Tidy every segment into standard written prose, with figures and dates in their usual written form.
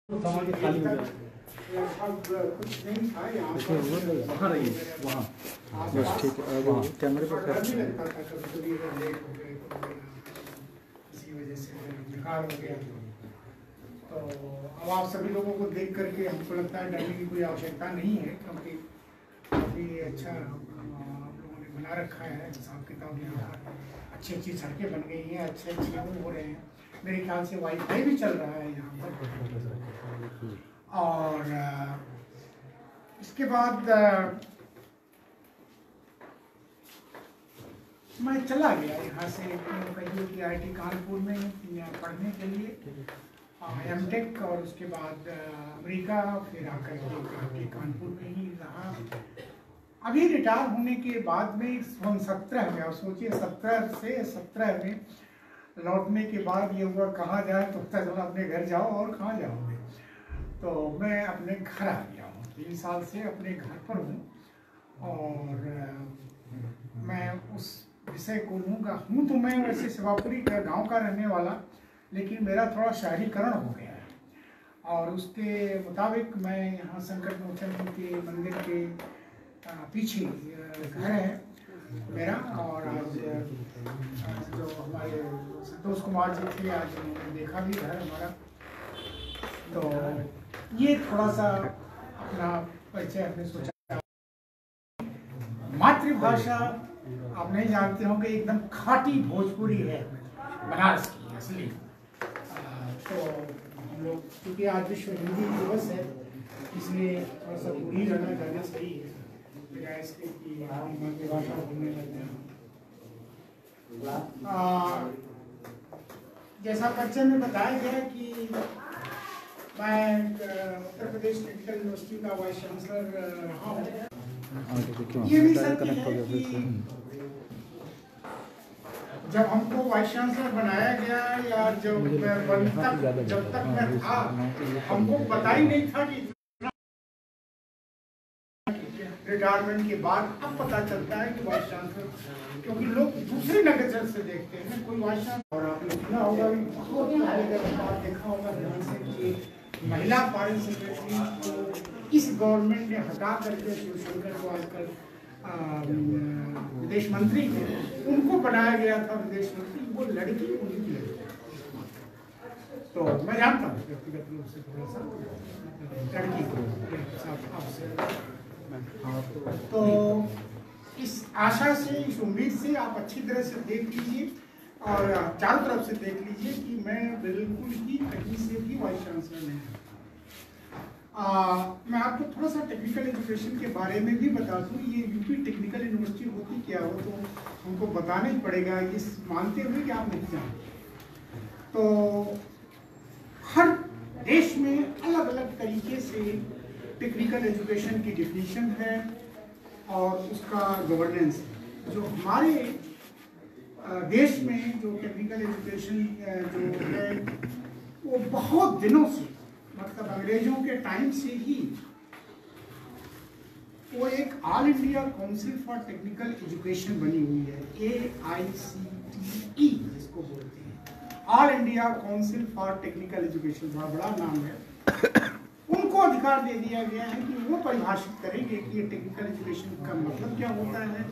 खाली हो जाए कुछ नहीं था यहाँ वहाँ रहिए वहाँ बस ठीक है। वहाँ कैमरे पर इसी वजह से बेकार हो गया। तो अब आप सभी लोगों को देख करके हमको लगता है डरने की कोई आवश्यकता नहीं है, क्योंकि काफ़ी अच्छा आप लोगों ने बना रखा है हिसाब किताब। यहाँ पर अच्छी अच्छी सड़कें बन गई हैं, अच्छे अच्छे वो हो रहे हैं। मेरे ख्याल से वाईफाई भी चल रहा है यहाँ पर। और इसके बाद मैं चला गया यहाँ से कहिए कि IIT कानपुर में पढ़ने के लिए M.Tech, और उसके बाद अमेरिका, फिर आकर के IIT कानपुर में ही रहा। अभी रिटायर होने के बाद में 17 में, और सोचिए 17 से 17 में लौटने के बाद ये हुआ कहाँ जाए, तो पता चला अपने घर जाओ, और कहाँ जाओगे। तो मैं अपने घर आ गया हूँ, 3 साल से अपने घर पर हूँ। और मैं उस विषय को लूँगा हूँ, तो मैं वैसे शिवापुरी का गाँव का रहने वाला, लेकिन मेरा थोड़ा शहरीकरण हो गया है। और उसके मुताबिक मैं यहाँ संकट मोचन के मंदिर के पीछे घर है मेरा। और आज जो हमारे संतोष कुमार जी थे, आज उन्होंने देखा भी घर हमारा। तो ये थोड़ा सा अपना परिचय हमने सोचा। मातृभाषा आप नहीं जानते होंगे, एकदम खाटी भोजपुरी है, बनारस की असली। तो हम लोग क्योंकि आज विश्व हिंदी दिवस है, इसलिए थोड़ा सा पूरी रहना जाना सही है, बजाय इसके कि हम मातृभाषा बोलने लगते हैं। जैसा परिचय में बताया गया कि मैं उत्तर प्रदेश टेक्निकल यूनिवर्सिटी का वाइस चांसलर रहा हूँ। ये भी सत्य है कि जब हमको वाइस चांसलर बनाया गया, या जब तक मैं था, हमको पता ही नहीं था कि रिटायरमेंट के बाद अब पता चलता है कि वाइस चांसलर, क्योंकि लोग दूसरी नजर से देखते हैं कोई वाइस चांसलर। और आपने सुना होगा, बहुत देखा होगा ध्यान से कि महिला फॉरेन सेक्रेटरी को इस गवर्नमेंट ने हटा करके शिवशंकर को आजकल विदेश मंत्री थे, उनको बनाया गया था विदेश मंत्री। वो लड़की उन्हीं की लड़की, तो मैं जानता हूँ व्यक्तिगत रूप से थोड़ा सा लड़की को आपसे। तो इस आशा से, इस उम्मीद से आप अच्छी तरह से देख लीजिए और चारों तरफ से देख लीजिए कि मैं बिल्कुल ही कहीं से भी वाइस चांसलर नहीं हूँ। मैं आपको थोड़ा सा टेक्निकल एजुकेशन के बारे में भी बता दूँ। ये यूपी टेक्निकल यूनिवर्सिटी होती क्या हो, तो हमको बताना ही पड़ेगा, ये मानते हुए कि आप नहीं जानते। तो हर देश में अलग अलग तरीके से टेक्निकल एजुकेशन की डिफिनीशन है और उसका गवर्नेंस है। जो हमारे देश में जो टेक्निकल एजुकेशन जो है, वो बहुत दिनों से, मतलब अंग्रेजों के टाइम से ही, वो एक all India council for technical education बनी हुई है, AICTE जिसको बोलते हैं, all India council for technical education. बड़ा बड़ा नाम है। उनको अधिकार दे दिया गया है कि वो परिभाषित करेंगे कि ये टेक्निकल एजुकेशन का मतलब क्या होता है,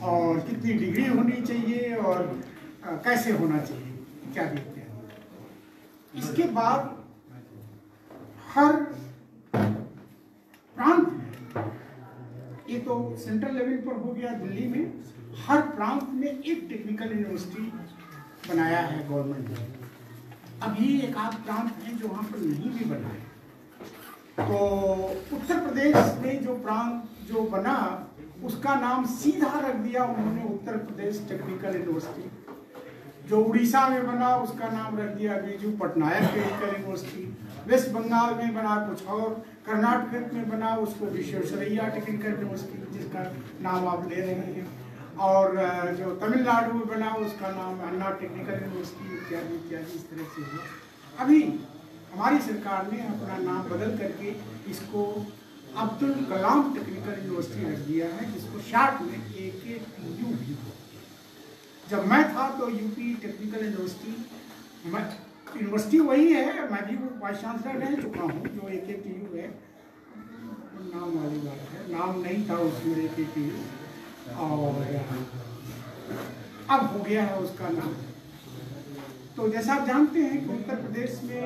और कितनी डिग्री होनी चाहिए, और कैसे होना चाहिए, इत्यादि इत्यादि। इसके बाद हर प्रांत में, ये तो सेंट्रल लेवल पर हो गया दिल्ली में, हर प्रांत में एक टेक्निकल यूनिवर्सिटी बनाया है गवर्नमेंट ने। अभी एक आध प्रांत है जो वहाँ पर नहीं भी बना है। तो उत्तर प्रदेश में जो प्रांत जो बना, उसका नाम सीधा रख दिया उन्होंने उत्तर प्रदेश टेक्निकल यूनिवर्सिटी। जो उड़ीसा में बना, उसका नाम रख दिया Biju Patnaik technical university. West Bengal में बना कुछ और, कर्नाटक में बना उसको विश्वेश्वरैया टेक्निकल यूनिवर्सिटी, जिसका नाम आप ले रहे हैं। और जो तमिलनाडु में बना, उसका नाम अन्ना टेक्निकल यूनिवर्सिटी, इत्यादि इत्यादि इस तरह से हुआ। अभी हमारी सरकार ने अपना नाम बदल करके इसको अब्दुल कलाम टेक्निकल यूनिवर्सिटी रख दिया है, जिसको शॉर्ट में AKTU भी बोलते हैं। जब मैं था तो यूपी टेक्निकल यूनिवर्सिटी यूनिवर्सिटी वही है, मैं भी वाइस चांसलर रह चुका हूँ, जो AKTU है, नाम वाली बात है, नाम नहीं था उसमें AKTU, और अब हो गया है उसका नाम। तो जैसा आप जानते हैं कि उत्तर प्रदेश में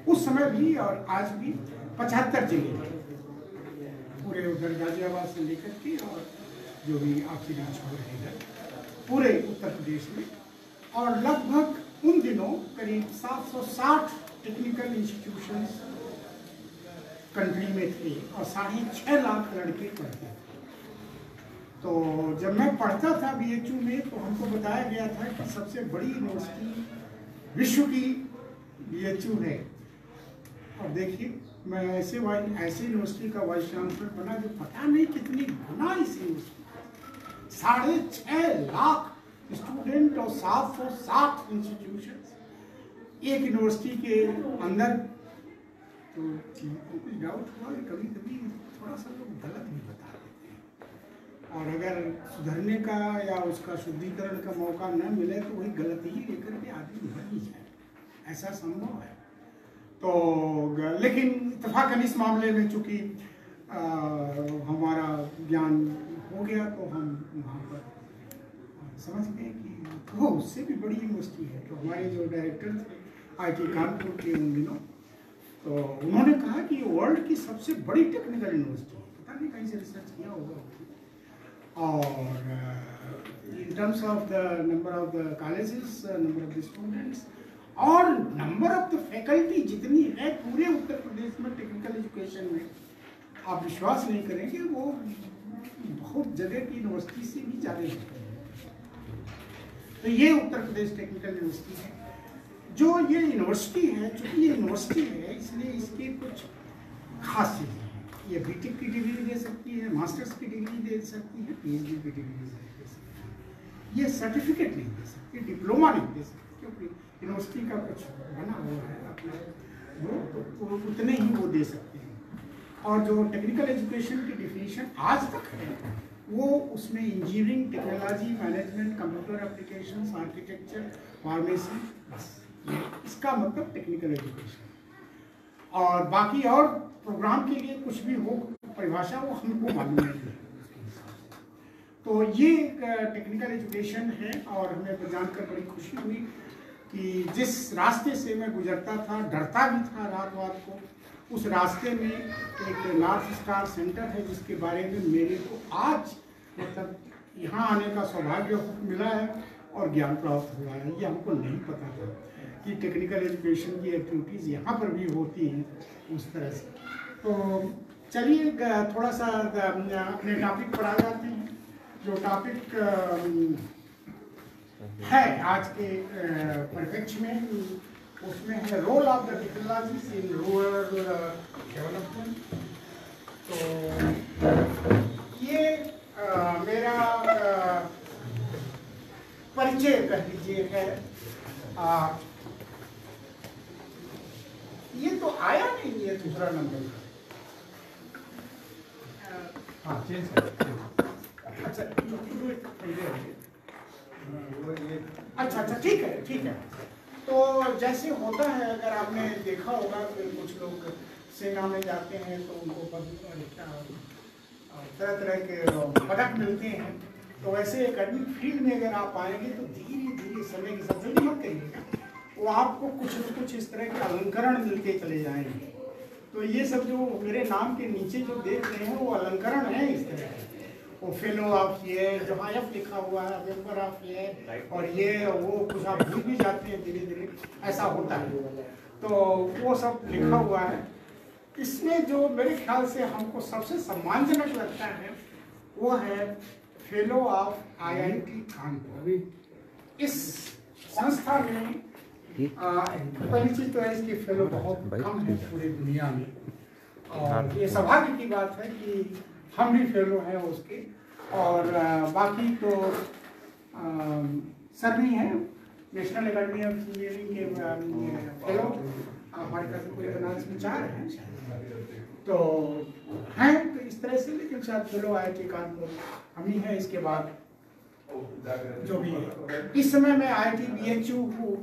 उस समय भी और आज भी 75 जिले पूरे उधर गाजियाबाद से लेकर के और जो भी आपसी छोड़ है पूरे उत्तर प्रदेश में, और लगभग उन दिनों करीब 760 टेक्निकल इंस्टीट्यूशंस कंट्री में थे और 6.5 लाख लड़के पढ़ते थे। तो जब मैं पढ़ता था BHU में तो हमको बताया गया था कि सबसे बड़ी यूनिवर्सिटी विश्व की BHU है। और देखिए मैं ऐसे यूनिवर्सिटी का वाइस चांसलर बना जो पता नहीं कितनी गुना इस यूनिवर्सिटी, 6.5 लाख स्टूडेंट और 760 इंस्टीट्यूशन एक यूनिवर्सिटी के अंदर। तो कुछ डाउट हुआ कि कभी कभी थोड़ा सा लोग गलत भी बता देते हैं, और अगर सुधरने का या उसका शुद्धिकरण का मौका न मिले तो वही गलती लेकर के आदमी भर ही जाए, ऐसा संभव है। तो लेकिन इत्तेफाकन इस मामले में चूंकि हमारा ज्ञान हो गया तो हम वहाँ पर समझ गए कि वो उससे भी बड़ी यूनिवर्सिटी है। तो हमारे जो डायरेक्टर थे IIT कानपुर के उन दिनों, तो उन्होंने कहा कि ये वर्ल्ड की सबसे बड़ी टेक्निकल यूनिवर्सिटी है, पता नहीं कहीं से रिसर्च किया होगा। और in terms of the number of the colleges, number of the students और नंबर ऑफ द फैकल्टी जितनी है पूरे उत्तर प्रदेश में टेक्निकल एजुकेशन में, आप विश्वास नहीं करेंगे वो बहुत जगह की यूनिवर्सिटी से भी ज़्यादा है। तो ये उत्तर प्रदेश टेक्निकल यूनिवर्सिटी है। जो ये यूनिवर्सिटी है, चूँकि ये यूनिवर्सिटी है इसलिए इसकी कुछ खासियत है। ये BTech की डिग्री दे सकती है, मास्टर्स की डिग्री दे सकती है, PhD की डिग्री दे सकती है। ये सर्टिफिकेट नहीं दे सकती, डिप्लोमा नहीं दे सकती, क्योंकि यूनिवर्सिटी का कुछ बना हुआ है अपना, वो उतने ही वो दे सकते हैं। और जो टेक्निकल एजुकेशन की डिफिनीशन आज तक है वो उसमें engineering, technology, management, computer applications, architecture, pharmacy, बस इसका मतलब टेक्निकल एजुकेशन। और बाकी और प्रोग्राम के लिए कुछ भी हो परिभाषा वो हमको मालूम नहीं है। तो ये टेक्निकल एजुकेशन है और हमें जानकर बड़ी खुशी हुई कि जिस रास्ते से मैं गुजरता था, डरता भी था रात रात को, उस रास्ते में एक नॉर्थ स्टार सेंटर है जिसके बारे में मेरे को आज मतलब यहाँ आने का सौभाग्य मिला है और ज्ञान प्राप्त हुआ है। ये हमको नहीं पता था कि टेक्निकल एजुकेशन की एक्टिविटीज़ यहाँ पर भी होती हैं उस तरह से। तो चलिए थोड़ा सा अपने टॉपिक पर आ जाते हैं। जो टॉपिक है आज के परिप्रेक्ष्य में, उसमें है role of the technologies in rural development. तो ये मेरा परिचय कह लीजिए है। ये तो आया नहीं, ये दूसरा नंबर। हाँ चेंज कर। अच्छा अच्छा ठीक है ठीक है। तो जैसे होता है, अगर आपने देखा होगा कि कुछ लोग सेना में जाते हैं तो उनको तरह तरह के पदक मिलते हैं, तो वैसे एकेडमिक फील्ड में अगर आप आएंगे तो धीरे धीरे समय के साथ जल्दी मत करिएगा, वो आपको कुछ न कुछ इस तरह के अलंकरण मिलते चले जाएंगे। तो ये सब जो मेरे नाम के नीचे जो देख रहे हैं वो अलंकरण है इस तरह के। वो फेलो ऑफ ईयर, जहाँ F लिखा हुआ है, मेंबर ऑफ ईयर, और ये वो कुछ आप भूल भी जाते हैं धीरे धीरे, ऐसा होता है। तो वो सब लिखा हुआ है। इसमें जो मेरे ख्याल से हमको सबसे सम्मानजनक लगता है वो है फेलो ऑफ IIT कानपुर। इस संस्था में परिचित तो है इसकी फेलो बहुत कम है पूरी दुनिया में, और ये सौभाग्य की बात है कि हम भी फेलो हैं उसके। और बाकी तो सर भी हैं नेशनल एकेडमी ऑफ इंजीनियरिंग के फेलो, हमारे पास पूरे बनारस में 4 हैं तो हैं। तो इस तरह से, लेकिन शायद फेलो IIT कानपुर हम ही हैं। इसके बाद जो भी है। इस समय मैं IIT BHU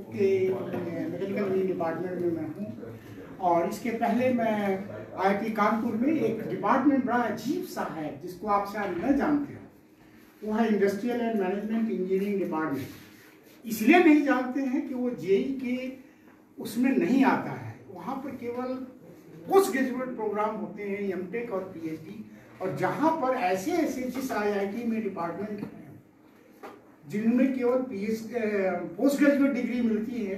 के मैकेनिकल इंजीनियरिंग डिपार्टमेंट में मैं हूँ, और इसके पहले मैं IIT कानपुर में एक डिपार्टमेंट बड़ा अजीब सा है जिसको आप शायद न जानते हो, वो है industrial and management engineering department. इसलिए नहीं जानते हैं कि वो JEE के उसमें नहीं आता है, वहाँ पर केवल पोस्ट ग्रेजुएट प्रोग्राम होते हैं, MTech और PhD, और जहाँ पर ऐसे ऐसे जिस IIT में डिपार्टमेंट हैं जिनमें केवल पोस्ट ग्रेजुएट डिग्री मिलती है,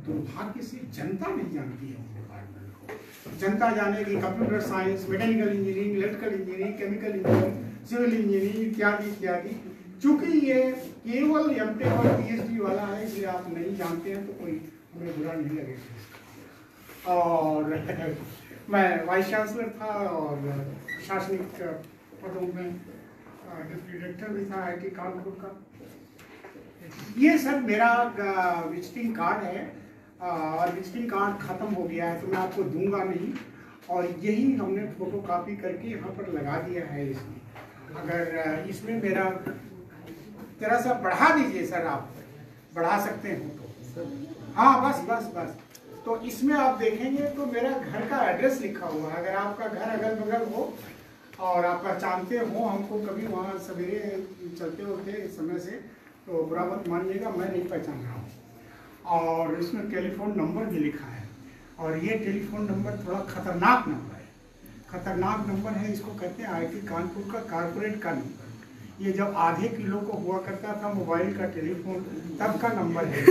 दुर्भाग्य से जनता नहीं जानती है उस डिपार्टमेंट को। जनता जानेगी computer science, mechanical engineering, electrical engineering, chemical engineering, civil engineering इत्यादि इत्यादि। चूंकि ये केवल MTech और PhD वाला है, इसलिए आप नहीं जानते हैं तो कोई हमें बुरा नहीं लगेगा। और मैं वाइस चांसलर था और प्रशासनिक पदों में डिप्टी डायरेक्टर भी था IIT कानपुर का। ये सब मेरा विजिटिंग कार्ड है, और विजिटिंग कार्ड ख़त्म हो गया है तो मैं आपको दूंगा नहीं, और यही हमने फोटो कॉपी करके यहाँ पर लगा दिया है। इसमें अगर इसमें मेरा जरा सा बढ़ा दीजिए सर, आप बढ़ा सकते हो तो। हाँ बस बस बस। तो इसमें आप देखेंगे तो मेरा घर का एड्रेस लिखा हुआ है। अगर आपका घर अगल बगल हो और आप पहचानते हो हमको, कभी वहाँ सवेरे चलते होते समय से, तो बुरा मत मानिएगा, मैं नहीं पहचान रहा हूँ। और इसमें टेलीफोन नंबर भी लिखा है, और ये टेलीफोन नंबर थोड़ा खतरनाक नंबर है। खतरनाक नंबर है, इसको कहते हैं IIT कानपुर का कॉर्पोरेट का नंबर। ये जब आधे किलो को हुआ करता था मोबाइल का टेलीफोन, तब का नंबर है।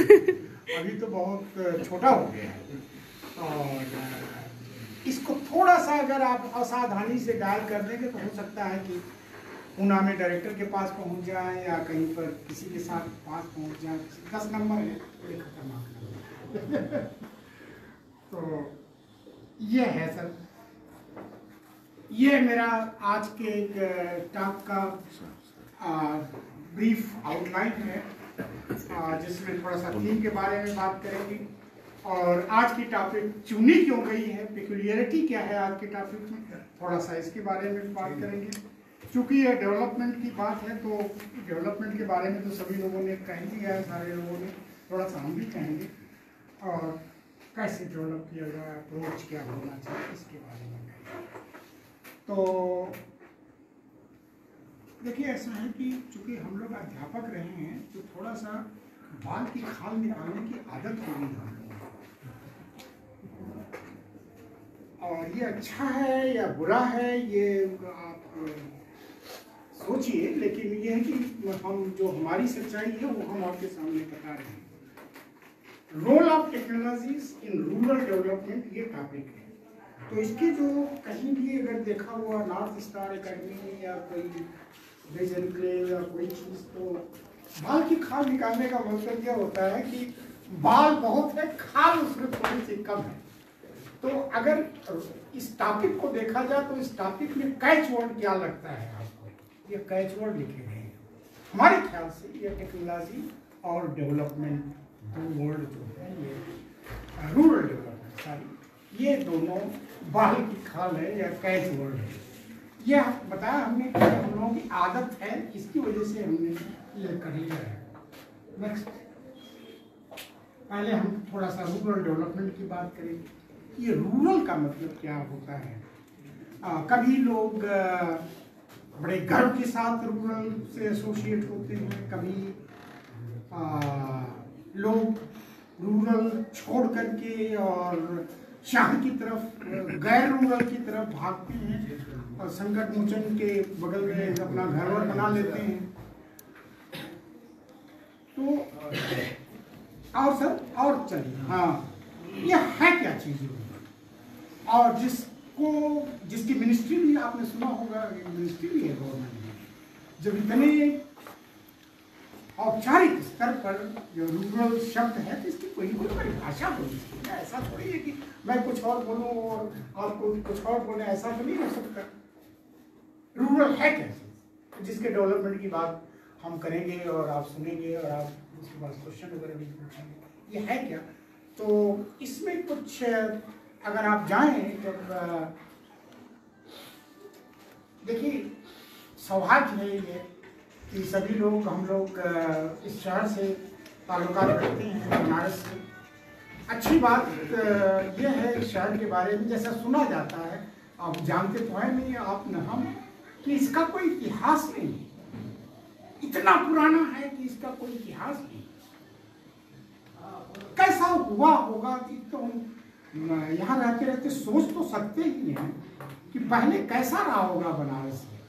अभी तो बहुत छोटा हो गया है, और इसको थोड़ा सा अगर आप असावधानी से डायल कर देंगे तो हो सकता है कि पूना में डायरेक्टर के पास पहुंच जाए या कहीं पर किसी के साथ पास पहुंच जाए। 10 नंबर है, बड़े खतरनाक नंबर। तो ये है सर, ये मेरा आज के टॉक का ब्रीफ आउटलाइन है, जिसमें थोड़ा सा थीम के बारे में बात करेंगे, और आज की टॉपिक चुनी क्यों गई है, पेक्यूलियरिटी क्या है आज के टॉपिक में, थोड़ा सा इसके बारे में बात करेंगे। क्योंकि ये डेवलपमेंट की बात है तो डेवलपमेंट के बारे में तो सभी लोगों ने कह दिया है, सारे लोगों ने, थोड़ा सा हम भी कहेंगे, और कैसे डेवलप किया जाए, अप्रोच क्या होना चाहिए, इसके बारे में कहेंगे। तो देखिए ऐसा है कि चूंकि हम लोग अध्यापक रहे हैं तो थोड़ा सा बाल की खाल निकालने की आदत हो गई हम लोगों को, और ये अच्छा है या बुरा है ये आप सोचिए, लेकिन ये है कि हम जो हमारी सच्चाई है वो हम आपके सामने बता रहे हैं। Role of technologies in rural development, ये टॉपिक है। तो इसके जो कहीं भी अगर देखा हुआ नॉर्थ स्टार एकेडमी या कोई विजन प्ले या कोई चीज़, तो बाल की खाल निकालने का मतलब क्या होता है कि बाल बहुत है, खाल उसमें थोड़ी सी कम है। तो अगर इस टॉपिक को देखा जाए तो इस टॉपिक में कैच वर्ड क्या लगता है आपको? ये कैच वर्ड लिखे गए हैं। हमारे ख्याल से ये टेक्नोलॉजी और डेवलपमेंट दो वर्ड जो है, ये रूरल डेवलपमेंट सॉरी, ये दोनों बाल की खाल है या कैच वर्ड है। यह बताया हमने कि हम लोगों की आदत है, इसकी वजह से हमने ये कर लिया है। नेक्स्ट, पहले हम थोड़ा सा रूरल डेवलपमेंट की बात करेंगे। ये रूरल का मतलब क्या होता है? कभी लोग बड़े गर्व के साथ रूरल से एसोसिएट होते हैं, कभी लोग रूरल छोड़ करके और शहर की तरफ, गैर रूरल की तरफ भागते हैं और संकट मोचन के बगल में अपना घर वर बना लेते हैं। तो और सर और चलिए, हाँ, ये है क्या चीज़? और जिसकी मिनिस्ट्री भी आपने सुना होगा, मिनिस्ट्री भी है गवर्नमेंट में, जब इतने औपचारिक स्तर पर जो रूरल शब्द है तो इसकी कोई परिभाषा होनी चाहिए। ऐसा थोड़ी है कि मैं कुछ और बोलूँ और आपको कुछ और बोले, ऐसा तो नहीं हो सकता। रूरल है क्या चीज़, जिसके डेवलपमेंट की बात हम करेंगे और आप सुनेंगे और आप उसके बाद क्वेश्चन वगैरह भी पूछेंगे, ये है क्या? तो इसमें कुछ अगर आप जाएं जब देखिए, सौभाग्य है ये कि सभी लोग हम लोग इस शहर से ताल्लुकात रखते हैं, बनारस से। अच्छी बात यह है इस शहर के बारे में, जैसा सुना जाता है, आप जानते तो है नहीं आप न हम, कि इसका कोई इतिहास नहीं, इतना पुराना है कि इसका कोई इतिहास नहीं। कैसा हुआ होगा कि तो हम यहाँ रहते रहते सोच तो सकते ही हैं कि पहले कैसा रहा होगा बनारस में।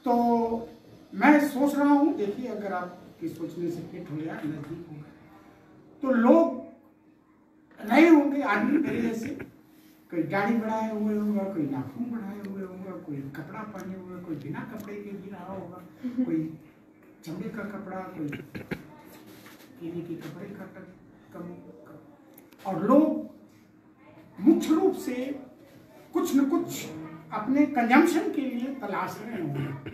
तो मैं सोच रहा हूँ, देखिए अगर आपकी सोचने से फिट हो या नजदीक होगा तो लोग रहे होंगे आदमी मेरे जैसे, कोई दाढ़ी बढ़ाए हुए होगा, कोई नाखून बढ़ाए हुए होगा, कोई कपड़ा पहने हुए, कोई बिना कपड़े के भी रहा होगा, कोई चमड़े का कपड़ा, कोई कीने के कपड़े का और लोग मुख्य रूप से कुछ न कुछ अपने कंजम्पशन के लिए तलाश रहे होंगे।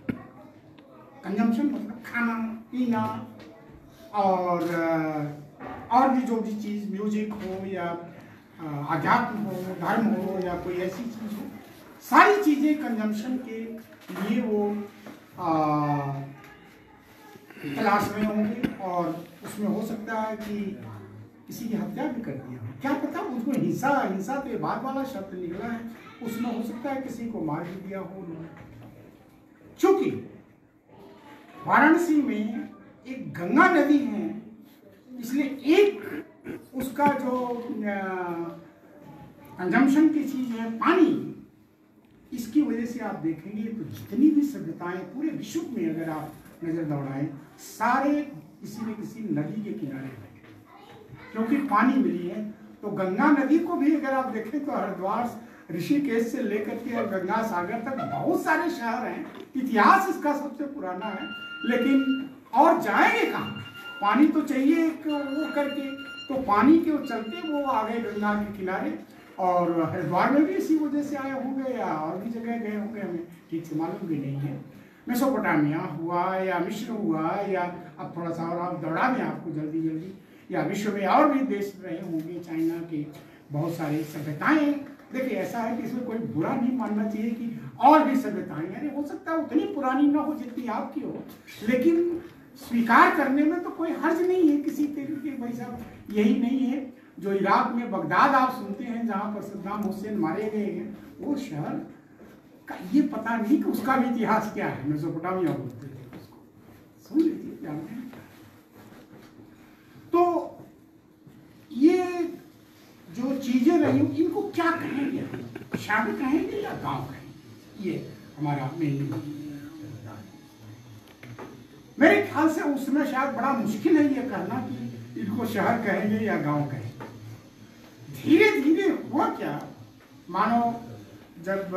कंजम्पशन मतलब खाना पीना और भी जो भी चीज़, म्यूजिक हो या आध्यात्म हो, धर्म हो या कोई ऐसी चीज़ हो, सारी चीज़ें कंजम्पशन के लिए वो तलाश में होंगे। और उसमें हो सकता है कि किसी की हत्या भी कर दिया हो, क्या पता। उसको हिंसा के बाद वाला शब्द निकला है, उसमें हो सकता है किसी को मार भी दिया हो उन्होंने। चूंकि वाराणसी में एक गंगा नदी है, इसलिए एक उसका जो कंजम्पशन की चीज है पानी, इसकी वजह से आप देखेंगे तो जितनी भी सभ्यताएं पूरे विश्व में अगर आप नजर दौड़ाएं, सारे किसी न किसी नदी के किनारे बैठे, क्योंकि पानी मिली है। तो गंगा नदी को भी अगर आप देखें तो हरिद्वार ऋषिकेश से लेकर के गंगा सागर तक बहुत सारे शहर हैं। इतिहास इसका सबसे पुराना है, लेकिन और जाएंगे कहाँ? पानी तो चाहिए एक वो करके, तो पानी के चलते वो आ गए गंगा के किनारे। और हरिद्वार में भी इसी वजह से आए होंगे या और भी जगह गए होंगे, हमें ठीक से मालूम भी नहीं है। मेसोपोटामिया हुआ या मिस्र हुआ, या अब थोड़ा सा और आप दौड़ा दें आपको जल्दी, या विश्व में और भी देश रहे होंगे, चाइना के बहुत सारी सभ्यताएं। देखिए ऐसा है कि इसमें कोई बुरा नहीं मानना चाहिए कि और भी सभ्यताएं, यानी हो सकता है उतनी पुरानी ना हो जितनी आपकी हो, लेकिन स्वीकार करने में तो कोई हर्ज नहीं है किसी तरीके। भाई साहब यही नहीं है जो इराक में बगदाद आप सुनते हैं जहाँ पर सद्दाम हुसैन मारे गए हैं, वो शहर का ये पता नहीं कि उसका भी इतिहास क्या है। मेसोपोटामिया बोलते थे उसको, सुन लीजिए जानते हैं। तो ये जो चीजें रही इनको क्या कहेंगे, शहर कहेंगे या गांव कहेंगे, ये हमारा मेन। मेरे ख्याल से उसमें शायद बड़ा मुश्किल है ये कहना कि इनको शहर कहेंगे या गांव कहेंगे। धीरे धीरे हुआ क्या, मानो जब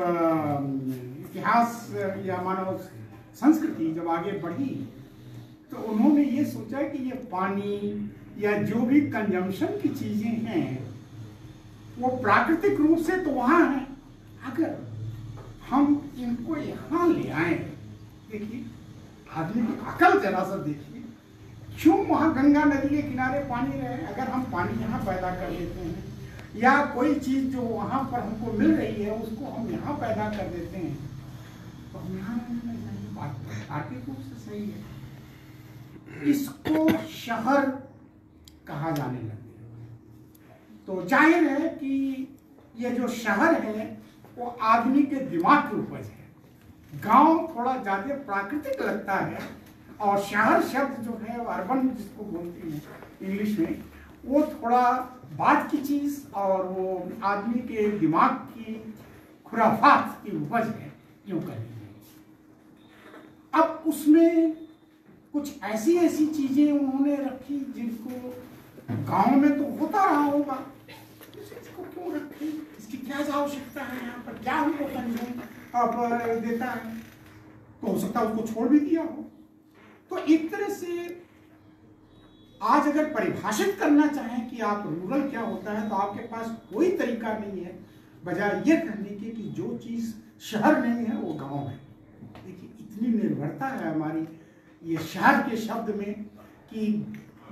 इतिहास या मानो संस्कृति जब आगे बढ़ी तो उन्होंने ये सोचा कि ये पानी या जो भी कंजम्पशन की चीजें हैं वो प्राकृतिक रूप से तो वहां है, अगर हम इनको यहाँ ले आए। देखिए आदमी की अकल जरा सा देखिए, क्यों वहां गंगा नदी के किनारे पानी रहे, अगर हम पानी यहाँ पैदा कर देते हैं या कोई चीज जो वहां पर हमको मिल रही है उसको हम यहाँ पैदा कर देते हैं तो हम यहाँ रहने चाहिए। बात आर्थिक रूप से सही है। इसको शहर कहा जाने लगे तो जाहिर है कि ये जो शहर है वो आदमी के दिमाग की उपज है। गांव थोड़ा ज्यादा प्राकृतिक लगता है और शहर शब्द जो है अर्बन जिसको बोलते हैं इंग्लिश में, वो थोड़ा बात की चीज और वो आदमी के दिमाग की खुराफात की उपज है, यूं कहेंगे। अब उसमें कुछ ऐसी चीजें उन्होंने रखी जिनको गांव में तो होता रहा होगा, इसको क्यों रखी, इसकी क्या आवश्यकता है, यहाँ पर क्या हमको कंज्यूम देता है, तो हो सकता है उसको छोड़ भी दिया हो। तो एक तरह से आज अगर परिभाषित करना चाहें कि आप रूरल क्या होता है तो आपके पास कोई तरीका नहीं है बजाय ये कहने के कि जो चीज शहर नहीं है वो गांव है। देखिए इतनी निर्भरता है हमारी ये शहर के शब्द में कि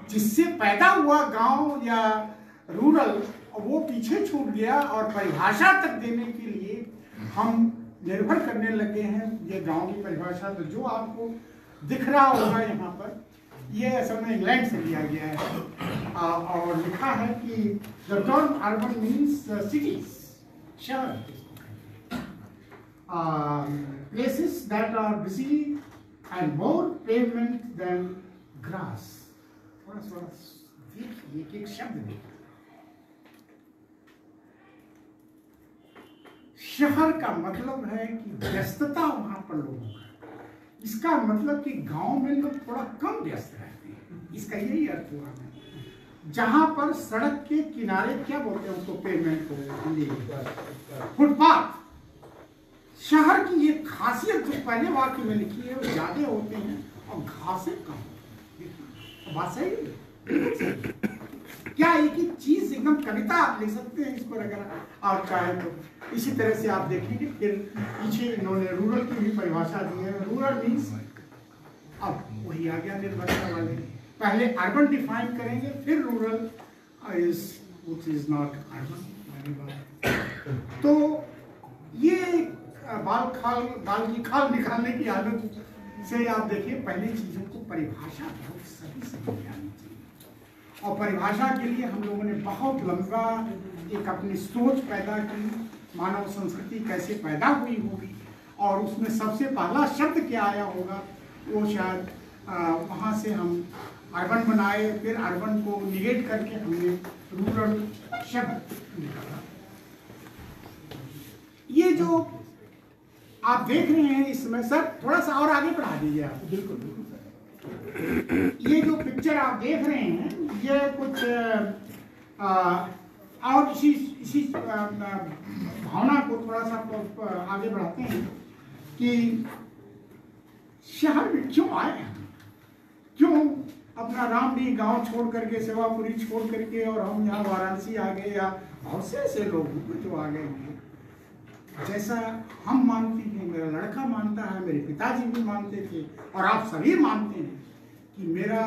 जिससे पैदा हुआ गांव या रूरल वो पीछे छूट गया और परिभाषा तक देने के लिए हम निर्भर करने लगे हैं ये गांव की परिभाषा। तो जो आपको दिख रहा होगा यहाँ पर, ये असल में इंग्लैंड से लिया गया है और लिखा है कि the term urban means cities, शहर, places that are busy and more pavement than grass। थोड़ा सा देखिए एक शब्द देखिए, शहर का मतलब है कि व्यस्तता वहां पर लोगों का, इसका मतलब कि गांव में लोग थोड़ा कम व्यस्त रहते हैं, इसका यही अर्थ हुआ है। जहां पर सड़क के किनारे, क्या बोलते हैं उसको, पेमेंट को, फुटपाथ, शहर की ये खासियत जो पहले वाक्य में लिखी है, वो ज्यादा होते हैं और घासें कम होती हैं। बात सही है क्या? एक ही चीज एकदम कविता आप लिख सकते हैं इसको अगर आप चाहें तो। इसी तरह से आप देखेंगे फिर पीछे इन्होंने रूरल की भी परिभाषा दी है। रूरल मीन्स, अब वही आ गया निर्भरता वाले, पहले अर्बन डिफाइन करेंगे फिर रूरल इज नॉट अर्बन। तो ये बाल की खाल निकालने की आदत से आप देखिए, पहले चीजों को परिभाषा बहुत सही समझ आनी चाहिए। और परिभाषा के लिए हम लोगों ने बहुत लंबा एक अपनी सोच पैदा की, मानव संस्कृति कैसे पैदा हुई होगी और उसमें सबसे पहला शब्द क्या आया होगा, वो शायद वहाँ से हम अर्बन बनाए, फिर अर्बन को निगेट करके हमने रूरल शब्द निकाला। ये जो आप देख रहे हैं इस समय, सर थोड़ा सा और आगे बढ़ा दीजिए आप। बिल्कुल बिल्कुल। ये जो पिक्चर आप देख रहे हैं, ये कुछ और इसी भावना को थोड़ा सा आगे बढ़ाते हैं कि शहर में क्यों आए हैं, क्यों अपना रामडीह गांव छोड़ करके, सेवापुरी छोड़ करके और हम यहाँ वाराणसी आ गए, या बहुत से ऐसे लोग जो आ गए हैं। जैसा हम मानते हैं, मेरा लड़का मानता है, मेरे पिताजी भी मानते थे और आप सभी मानते हैं कि मेरा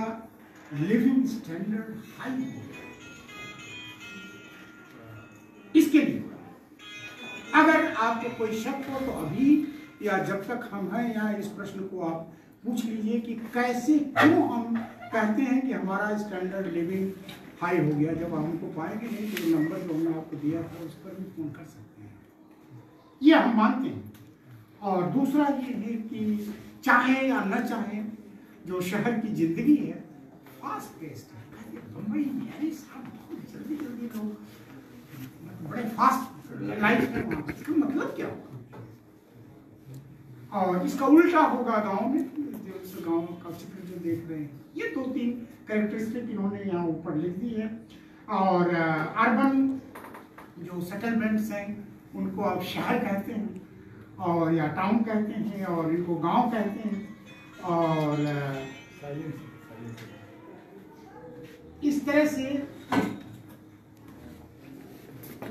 लिविंग स्टैंडर्ड हाई हो गया। इसके लिए अगर आपको कोई शक हो तो अभी या जब तक हम हैं यहाँ, इस प्रश्न को आप पूछ लीजिए कि कैसे, क्यों हम कहते हैं कि हमारा स्टैंडर्ड लिविंग हाई हो गया। जब हमको पाएंगे नहीं तो नंबर जो हमने आपको दिया था उस पर भी फोन कर सकते हैं, ये हम मानते हैं। और दूसरा ये है कि चाहे या न चाहे, जो शहर की जिंदगी है फास्ट पेस्ड है। मुंबई में है साहब, बहुत जल्दी जल्दी लोग, बड़े फास्ट लाइफ है वहाँ, इसका मतलब क्या होगा? और इसका उल्टा होगा गांव में, जो गांव का चित्र जो देख रहे हैं। ये 2-3 कैरेक्टरिस्टिक इन्होंने यहाँ ऊपर लिख दी है। और अर्बन जो सेटलमेंट्स हैं उनको आप शहर कहते हैं और या टाउन कहते हैं, और इनको गांव कहते हैं। और इस तरह से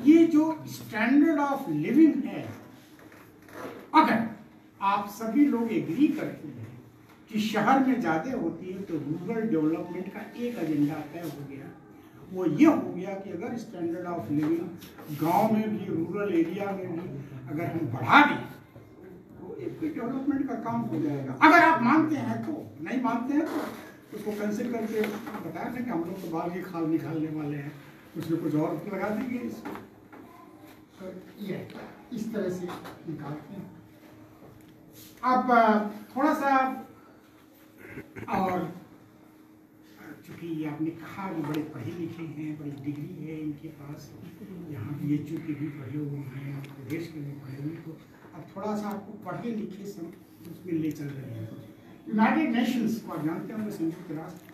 ये जो स्टैंडर्ड ऑफ लिविंग है, अगर आप सभी लोग एग्री करते हैं कि शहर में ज्यादा होती है, तो रूरल डेवलपमेंट का एक एजेंडा तय हो गया। वो ये हो गया कि अगर स्टैंडर्ड ऑफ लिविंग गांव में भी, रूरल एरिया में भी अगर हम बढ़ा दें तो एक डेवलपमेंट का काम हो जाएगा। अगर आप मानते हैं तो, नहीं मानते हैं तो उसको कैंसिल करके बताया ना कि हम लोग तो बाल की खाल निकालने वाले हैं, उसमें कुछ और लगा देंगे इसको। तो ये इस तरह से निकालते हैं। अब थोड़ा सा और, चूँकि आपने कहा वो बड़े पढ़े लिखे हैं, बड़ी डिग्री है इनके पास, यहाँ BHU के भी पढ़े हुए हैं, प्रदेश के भी पढ़े हुए, तो अब थोड़ा सा आपको पढ़े लिखे सब उसमें ले चल रहे हैं। यूनाइटेड नेशंस को आप जानते होंगे, संयुक्त राष्ट्र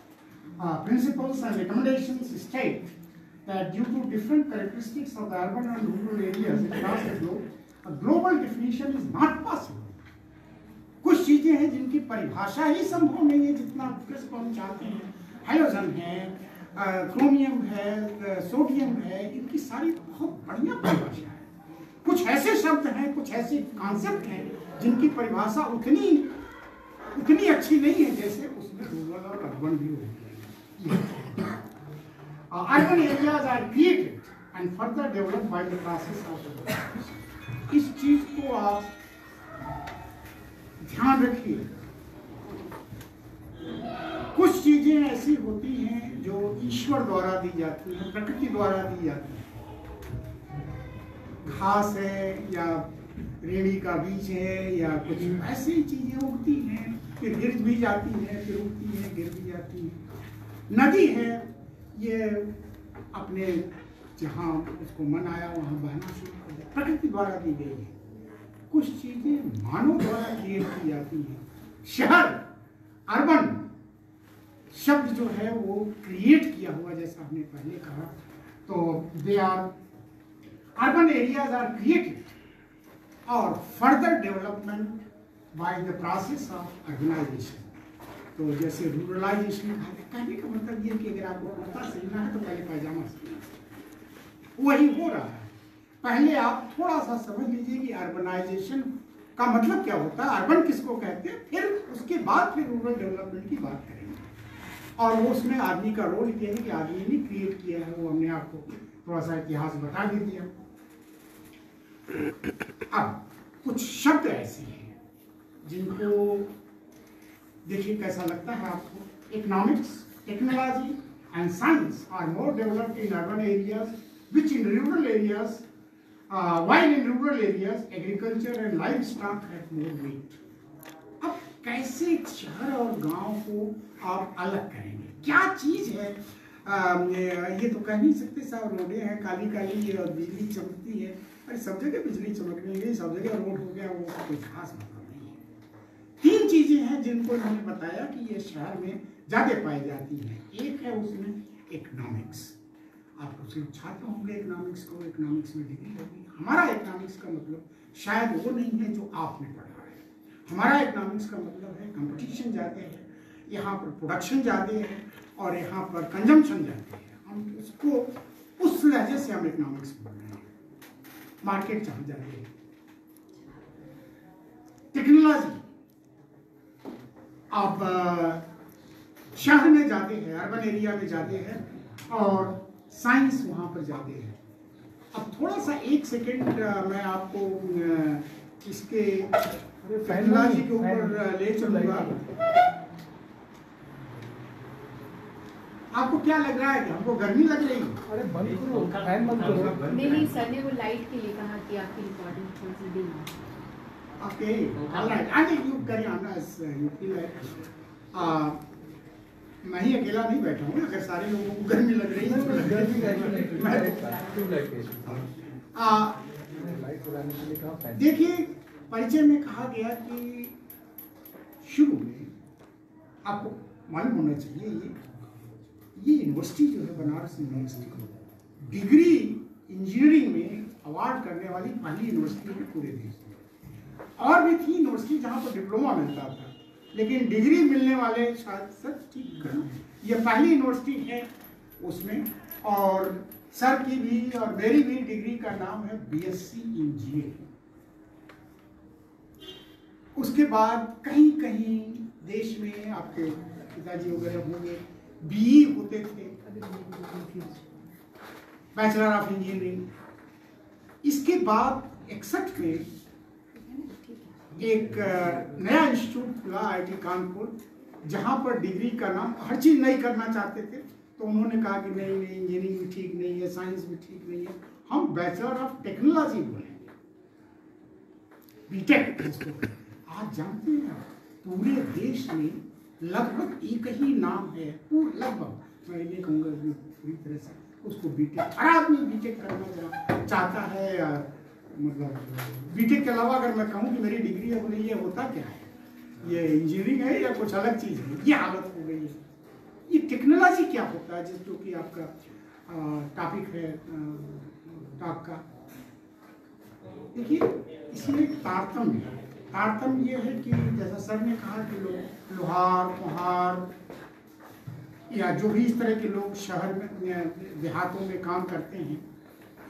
principles and recommendations state that due to different characteristics of the urban and rural areas across the globe, a global definition is not possible. कुछ चीजें हैं जिनकी परिभाषा ही संभव नहीं है जितना उत्कृष्ट को हम चाहते हैं। हाइड्रोजन है, क्रोमियम है, सोडियम है, इनकी सारी बहुत बढ़िया परिभाषा है। कुछ ऐसे शब्द हैं, कुछ ऐसे कॉन्सेप्ट हैं जिनकी परिभाषा उतनी अच्छी नहीं है जैसे उसमें रूरल और अर्बन भी हो। Urban areas are created and further developed by the process of. इस चीज को आप ध्यान रखिए, कुछ चीजें ऐसी होती हैं जो ईश्वर द्वारा दी जाती हैं, प्रकृति द्वारा दी जाती हैं। घास है या रेड़ी का बीज है या कुछ ऐसी चीजें उगती हैं, फिर गिर भी जाती है, फिर उगती है, गिर भी जाती है। नदी है, ये अपने जहाँ उसको मन आया वहाँ बहना शुरू कर दिया, प्रकृति द्वारा दी गई है। कुछ चीजें मानव द्वारा क्रिएट की जाती हैं। शहर, अर्बन शब्द जो है वो क्रिएट किया हुआ, जैसा हमने पहले कहा, तो they are urban areas are created और further development by the process of urbanisation. तो जैसे रूरलाइजेशन कहने का मतलब ये कि अगर आपको कुर्ता सिलना है तो पहले पैजामा सिलना है, वही हो रहा है। पहले आप थोड़ा सा समझ लीजिए कि अर्बनाइजेशन का मतलब क्या होता है, अर्बन किसको कहते हैं, फिर उसके बाद फिर रूरल डेवलपमेंट की बात करेंगे। और वो उसमें आदमी का रोल ये है कि आदमी ने क्रिएट किया है, वो हमने आपको थोड़ा सा इतिहास बता भी दिया। अब कुछ शब्द ऐसे हैं जिनको देखिए कैसा लगता है आपको। Economics, technology and science are more developed in urban areas which in rural areas, while in rural areas agriculture and livestock have more weight. अब कैसे शहर और गांव को आप अलग करेंगे, क्या चीज है? ये तो कह नहीं सकते साहब रोडें हैं काली काली और बिजली चमकती है। अरे सब जगह बिजली चमकनी है, सब जगह रोड हो गया, वो कोई खास मतलब नहीं है। तीन चीजें हैं जिनको मैंने बताया कि ये शहर में ज्यादा पाई जाती हैं। एक है उसमें इकोनॉमिक्स, आप कुछ लोग छात्र होंगे इकोनॉमिक्स को, इकोनॉमिक्स में डिग्री होगी। हमारा इकोनॉमिक्स का मतलब शायद वो नहीं है जो आपने पढ़ा है। हमारा इकोनॉमिक्स का मतलब है कंपटीशन ज़्यादा है, यहाँ पर प्रोडक्शन ज़्यादा है और यहाँ पर कंजम्पशन ज़्यादा है। हम उसको उस लहजे से हम इकोनॉमिक्स बोल रहे हैं। मार्केट जहाँ ज़्यादा है। टेक्नोलॉजी आप शहर में जाते हैं, अर्बन एरिया में जाते हैं, और साइंस वहां पर जाते हैं। अब थोड़ा सा एक सेकेंड मैं आपको इसके टेक्नोलॉजी के ऊपर ले चलूंगा। आपको क्या लग रहा है कि हमको गर्मी लग रही है? अरे बंद करो, फैन बंद करो। नहीं सर ने वो लाइट के लिए कहा कि आपकी रिकॉर्डिंग थोड़ी सी डिम है। Okay, alright, I think you carry on as you feel like. मैं ही अकेला नहीं बैठा हूँ, अगर सारे लोगों को गर्मी लग रही है तो देखिए, परिचय में कहा गया कि शुरू में आपको मालूम होना चाहिए ये यूनिवर्सिटी जो है बनारस यूनिवर्सिटी डिग्री इंजीनियरिंग में अवार्ड करने वाली पहली यूनिवर्सिटी है पूरे देश में। और भी थी यूनिवर्सिटी जहाँ पर डिप्लोमा मिलता था, लेकिन डिग्री मिलने वाले शायद सर ठीक है, ये पहली यूनिवर्सिटी है उसमें। और सर की भी और मेरी भी डिग्री का नाम है बीएससी इंजीनियरिंग। उसके बाद कहीं कहीं देश में आपके पिताजी वगैरह होंगे बीई होते थे, बैचलर ऑफ इंजीनियरिंग। इसके बाद 61 में एक नया इंस्टीट्यूट खुला आईटी कानपुर, जहां पर डिग्री का नाम हर चीज नहीं करना चाहते थे, तो उन्होंने कहा कि नहीं इंजीनियरिंग भी ठीक नहीं है, साइंस भी ठीक नहीं है, हम बैचलर ऑफ टेक्नोलॉजी बोलेंगे, बीटेक। आज जानते हैं पूरे देश में लगभग एक ही नाम है, लगभग, मैं ये कहूँगा पूरी तरह से उसको बीटेक। हर आदमी बीटेक करना चाहता है, या मतलब बीटेक के अलावा अगर मैं कहूँ कि मेरी डिग्री है, बोले ये होता क्या है, ये इंजीनियरिंग है या कुछ अलग चीज़ है, ये हालत हो गई है। ये टेक्नोलॉजी क्या होता है, जिस जो कि आपका टॉपिक है टॉक का। देखिए इसमें तारतम्य है। तारतम्य ये है कि जैसा सर ने कहा कि लोग लोहार कुम्हार या जो भी इस तरह के लोग शहर में देहातों में काम करते हैं,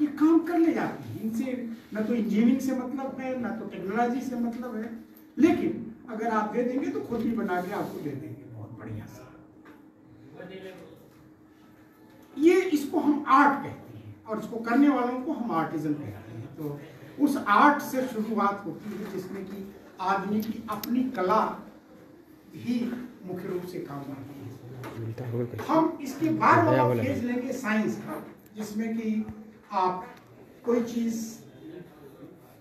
ये काम कर ले जाते हैं, इनसे न तो इंजीनियरिंग से मतलब है न तो टेक्नोलॉजी से मतलब है, लेकिन अगर आप दे देंगे तो खुद भी बना के आपको दे देंगे बहुत बढ़िया सा। ये इसको हम आर्ट कहते हैं और इसको करने वालों को हम आर्टिजन कहते हैं। तो उस आर्ट से शुरुआत होती है जिसमें कि आदमी की अपनी कला ही मुख्य रूप से काम आती है। हम इसके बाद वाला फेज लेंगे साइंस का, जिसमें कि आप कोई चीज,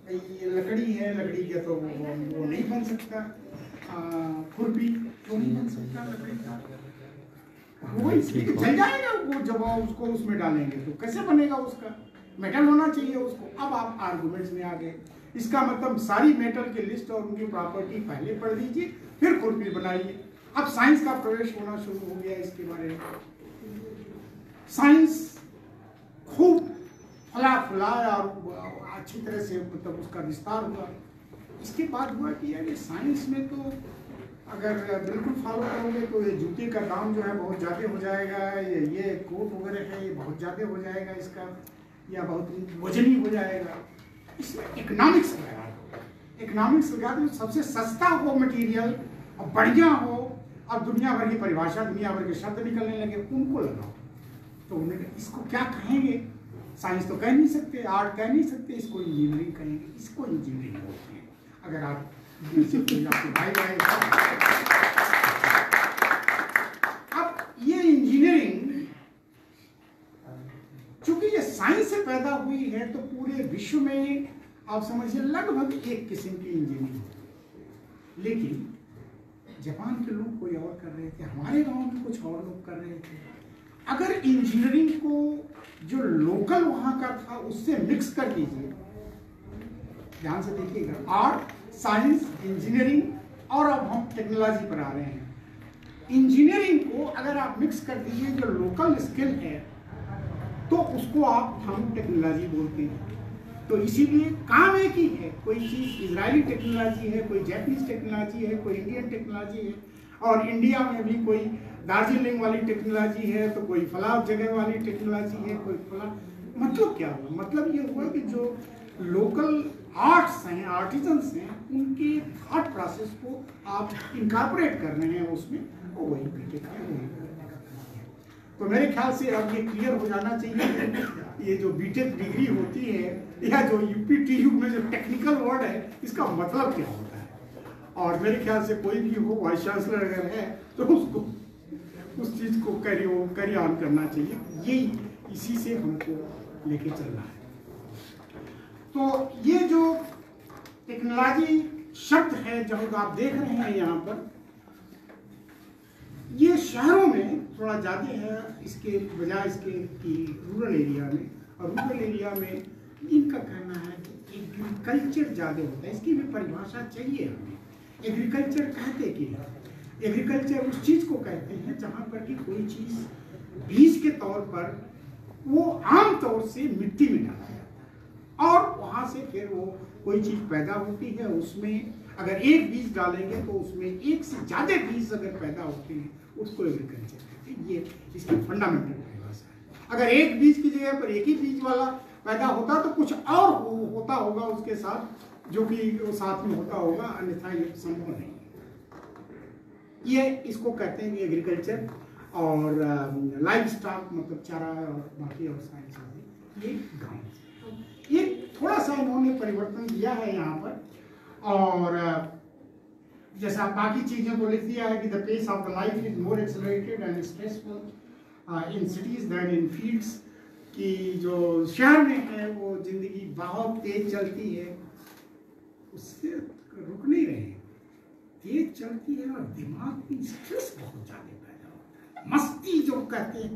लकड़ी है, लकड़ी का तो वो नहीं बन सकता, खुरपी तो नहीं बन सकता लकड़ी का, वो इसलिए जल जाएगा वो, जब आप उसको उसमें डालेंगे तो कैसे बनेगा, उसका मेटल होना चाहिए उसको। अब आप आर्गुमेंट्स में आ गए, इसका मतलब सारी मेटल की लिस्ट और उनकी प्रॉपर्टी पहले पढ़ लीजिए, फिर खुरपी बनाइए। अब साइंस का प्रवेश होना शुरू हो गया इसके बारे में। साइंस खूब फला फुलाया और अच्छी तरह से मतलब उसका विस्तार हुआ। इसके बाद हुआ कि यार ये साइंस में तो अगर बिल्कुल फॉलो करोगे तो ये जूते का दाम जो है बहुत ज़्यादा हो जाएगा, ये कोट वगैरह है ये बहुत ज़्यादा हो जाएगा इसका, या बहुत वजनी हो जाएगा। इसमें इकोनॉमिक्स लगा दो, इकोनॉमिक्स लगा दो, सबसे सस्ता हो मटेरियल और बढ़िया हो, अब दुनिया भर की परिभाषा, दुनिया भर के शब्द निकलने लगे, उनको लगाओ। तो उन्होंने इसको क्या कहेंगे, साइंस तो कह नहीं सकते, आर्ट कह नहीं सकते, इसको इंजीनियरिंग कहेंगे। इसको इंजीनियरिंग बोलते हैं। अगर आप अब ये इंजीनियरिंग चूंकि ये साइंस से पैदा हुई है तो पूरे विश्व में आप समझिए लगभग एक किस्म की इंजीनियरिंग। लेकिन जापान के लोग कोई और कर रहे थे, हमारे गांव में कुछ और लोग कर रहे थे। अगर इंजीनियरिंग को जो लोकल वहां का था उससे मिक्स कर दीजिए, ध्यान से देखिएगा, आर्ट, साइंस, इंजीनियरिंग, और अब हम टेक्नोलॉजी पर आ रहे हैं। इंजीनियरिंग को अगर आप मिक्स कर दीजिए जो लोकल स्किल है तो उसको हम टेक्नोलॉजी बोलते हैं। तो इसीलिए काम एक ही है, कोई चीज़ इजरायली टेक्नोलॉजी है, कोई जापानीज टेक्नोलॉजी है, कोई इंडियन टेक्नोलॉजी है, और इंडिया में भी कोई दार्जिलिंग वाली टेक्नोलॉजी है तो कोई फला जगह वाली टेक्नोलॉजी है, कोई फला। मतलब क्या हुआ, मतलब ये हुआ कि जो लोकल आर्ट्स हैं, आर्टिजन्स हैं, उनके थॉट प्रोसेस को आप इनकॉर्पोरेट कर रहे हैं उसमें, वो वही बीटेक है, वही करने का काम है। तो मेरे ख्याल से अब ये क्लियर हो जाना चाहिए ये जो बीटेक डिग्री होती है या जो यूपीटीयू में जो टेक्निकल वर्ड है इसका मतलब क्या होता है। और मेरे ख्याल से कोई भी हो, वाइस चांसलर अगर है तो उसको उस चीज़ को कैरी ऑन करना चाहिए। यही इसी से हमको लेके चलना है। तो ये जो टेक्नोलॉजी शब्द है जो आप देख रहे हैं यहाँ पर, ये शहरों में थोड़ा ज़्यादा है इसके बजाय इसके कि रूरल एरिया में। और रूरल एरिया में इनका कहना है कि एग्रीकल्चर ज़्यादा होता है। इसकी भी परिभाषा चाहिए हमें। एग्रीकल्चर कहते कि एग्रीकल्चर उस चीज़ को कहते हैं जहाँ पर कि कोई चीज़ बीज के तौर पर वो आम तौर से मिट्टी में डाला जाता है और वहाँ से फिर वो कोई चीज़ पैदा होती है। उसमें अगर एक बीज डालेंगे तो उसमें एक से ज़्यादा बीज अगर पैदा होते हैं उसको एग्रीकल्चर कहते हैं। ये इसकी फंडामेंटल परिभाषा है। अगर एक बीज की जगह पर एक ही बीज वाला पैदा होता तो कुछ और होता होगा उसके साथ जो कि वो साथ में होता होगा, अन्यथा ये संभव नहीं। ये इसको कहते हैं कि एग्रीकल्चर और लाइफ स्टॉक मतलब चारा और बाकी और सारी चीज़ें ये गाँव। ये थोड़ा सा इन्होंने परिवर्तन दिया है यहाँ पर। और जैसा बाकी चीज़ों को लिख दिया है कि the pace of the life is more accelerated and stressful in cities than in fields, कि जो शहर में है वो जिंदगी बहुत तेज चलती है, उससे रुक नहीं रहे, तेज चलती है और दिमाग में स्ट्रेस बहुत ज़्यादा पैदा होता है। मस्ती जो कहते हैं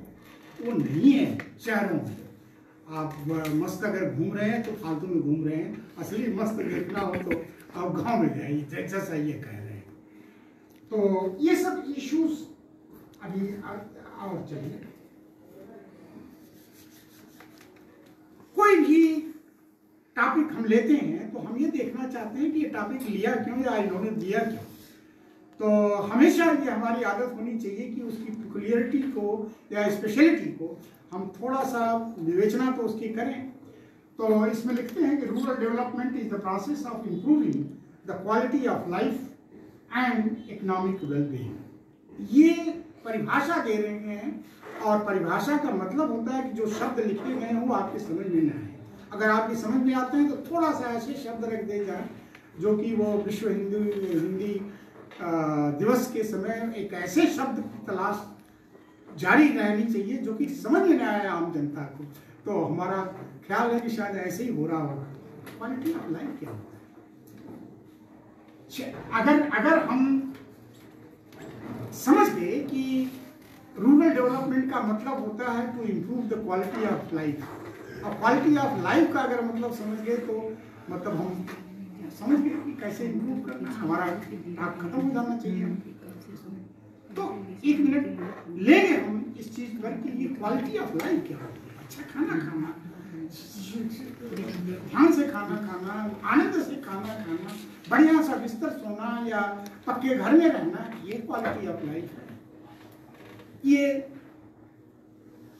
वो नहीं है शहरों में। आप मस्त अगर घूम रहे हैं तो फालतू में घूम रहे हैं, असली मस्त देखना हो तो आप गांव में जाइए, जैसा ये कह रहे हैं। तो ये सब इश्यूज अभी और चलिए, कोई भी टॉपिक हम लेते हैं तो हम ये देखना चाहते हैं कि ये टॉपिक लिया क्यों या इन्होंने दिया क्यों। तो हमेशा ये हमारी आदत होनी चाहिए कि उसकी पिकुलियरिटी को या स्पेशलिटी को हम थोड़ा सा विवेचना तो उसकी करें। तो इसमें लिखते हैं कि rural development is the process of improving the quality of life and economic wellbeing. ये परिभाषा दे रहे हैं और परिभाषा का मतलब होता है कि जो शब्द लिखे गए हैं वो आपके समझ में न आए। अगर आपकी समझ में आते हैं तो थोड़ा सा ऐसे शब्द रख दे जाए जो कि वो विश्व हिंदी दिवस के समय एक ऐसे शब्द की तलाश जारी रहनी चाहिए जो कि समझ में न आए आम जनता को। तो हमारा ख्याल है कि शायद ऐसे ही हो रहा होगा। क्वालिटी ऑफ लाइफ क्या होता है? अगर हम समझ गए कि रूरल डेवलपमेंट का मतलब होता है to improve the quality of life, और क्वालिटी ऑफ लाइफ का अगर मतलब समझ गए तो मतलब हम समझ गए कि कैसे इम्प्रूव करना, हमारा आप खत्म हो जाना चाहिए। तो 1 मिनट लेंगे हम इस चीज पर कि ये क्वालिटी ऑफ लाइफ क्या होती है। अच्छा खाना खाना, ध्यान से खाना खाना, आनंद से खाना खाना, बढ़िया सा बिस्तर सोना या पक्के घर में रहना, ये क्वालिटी ऑफ लाइफ है। ये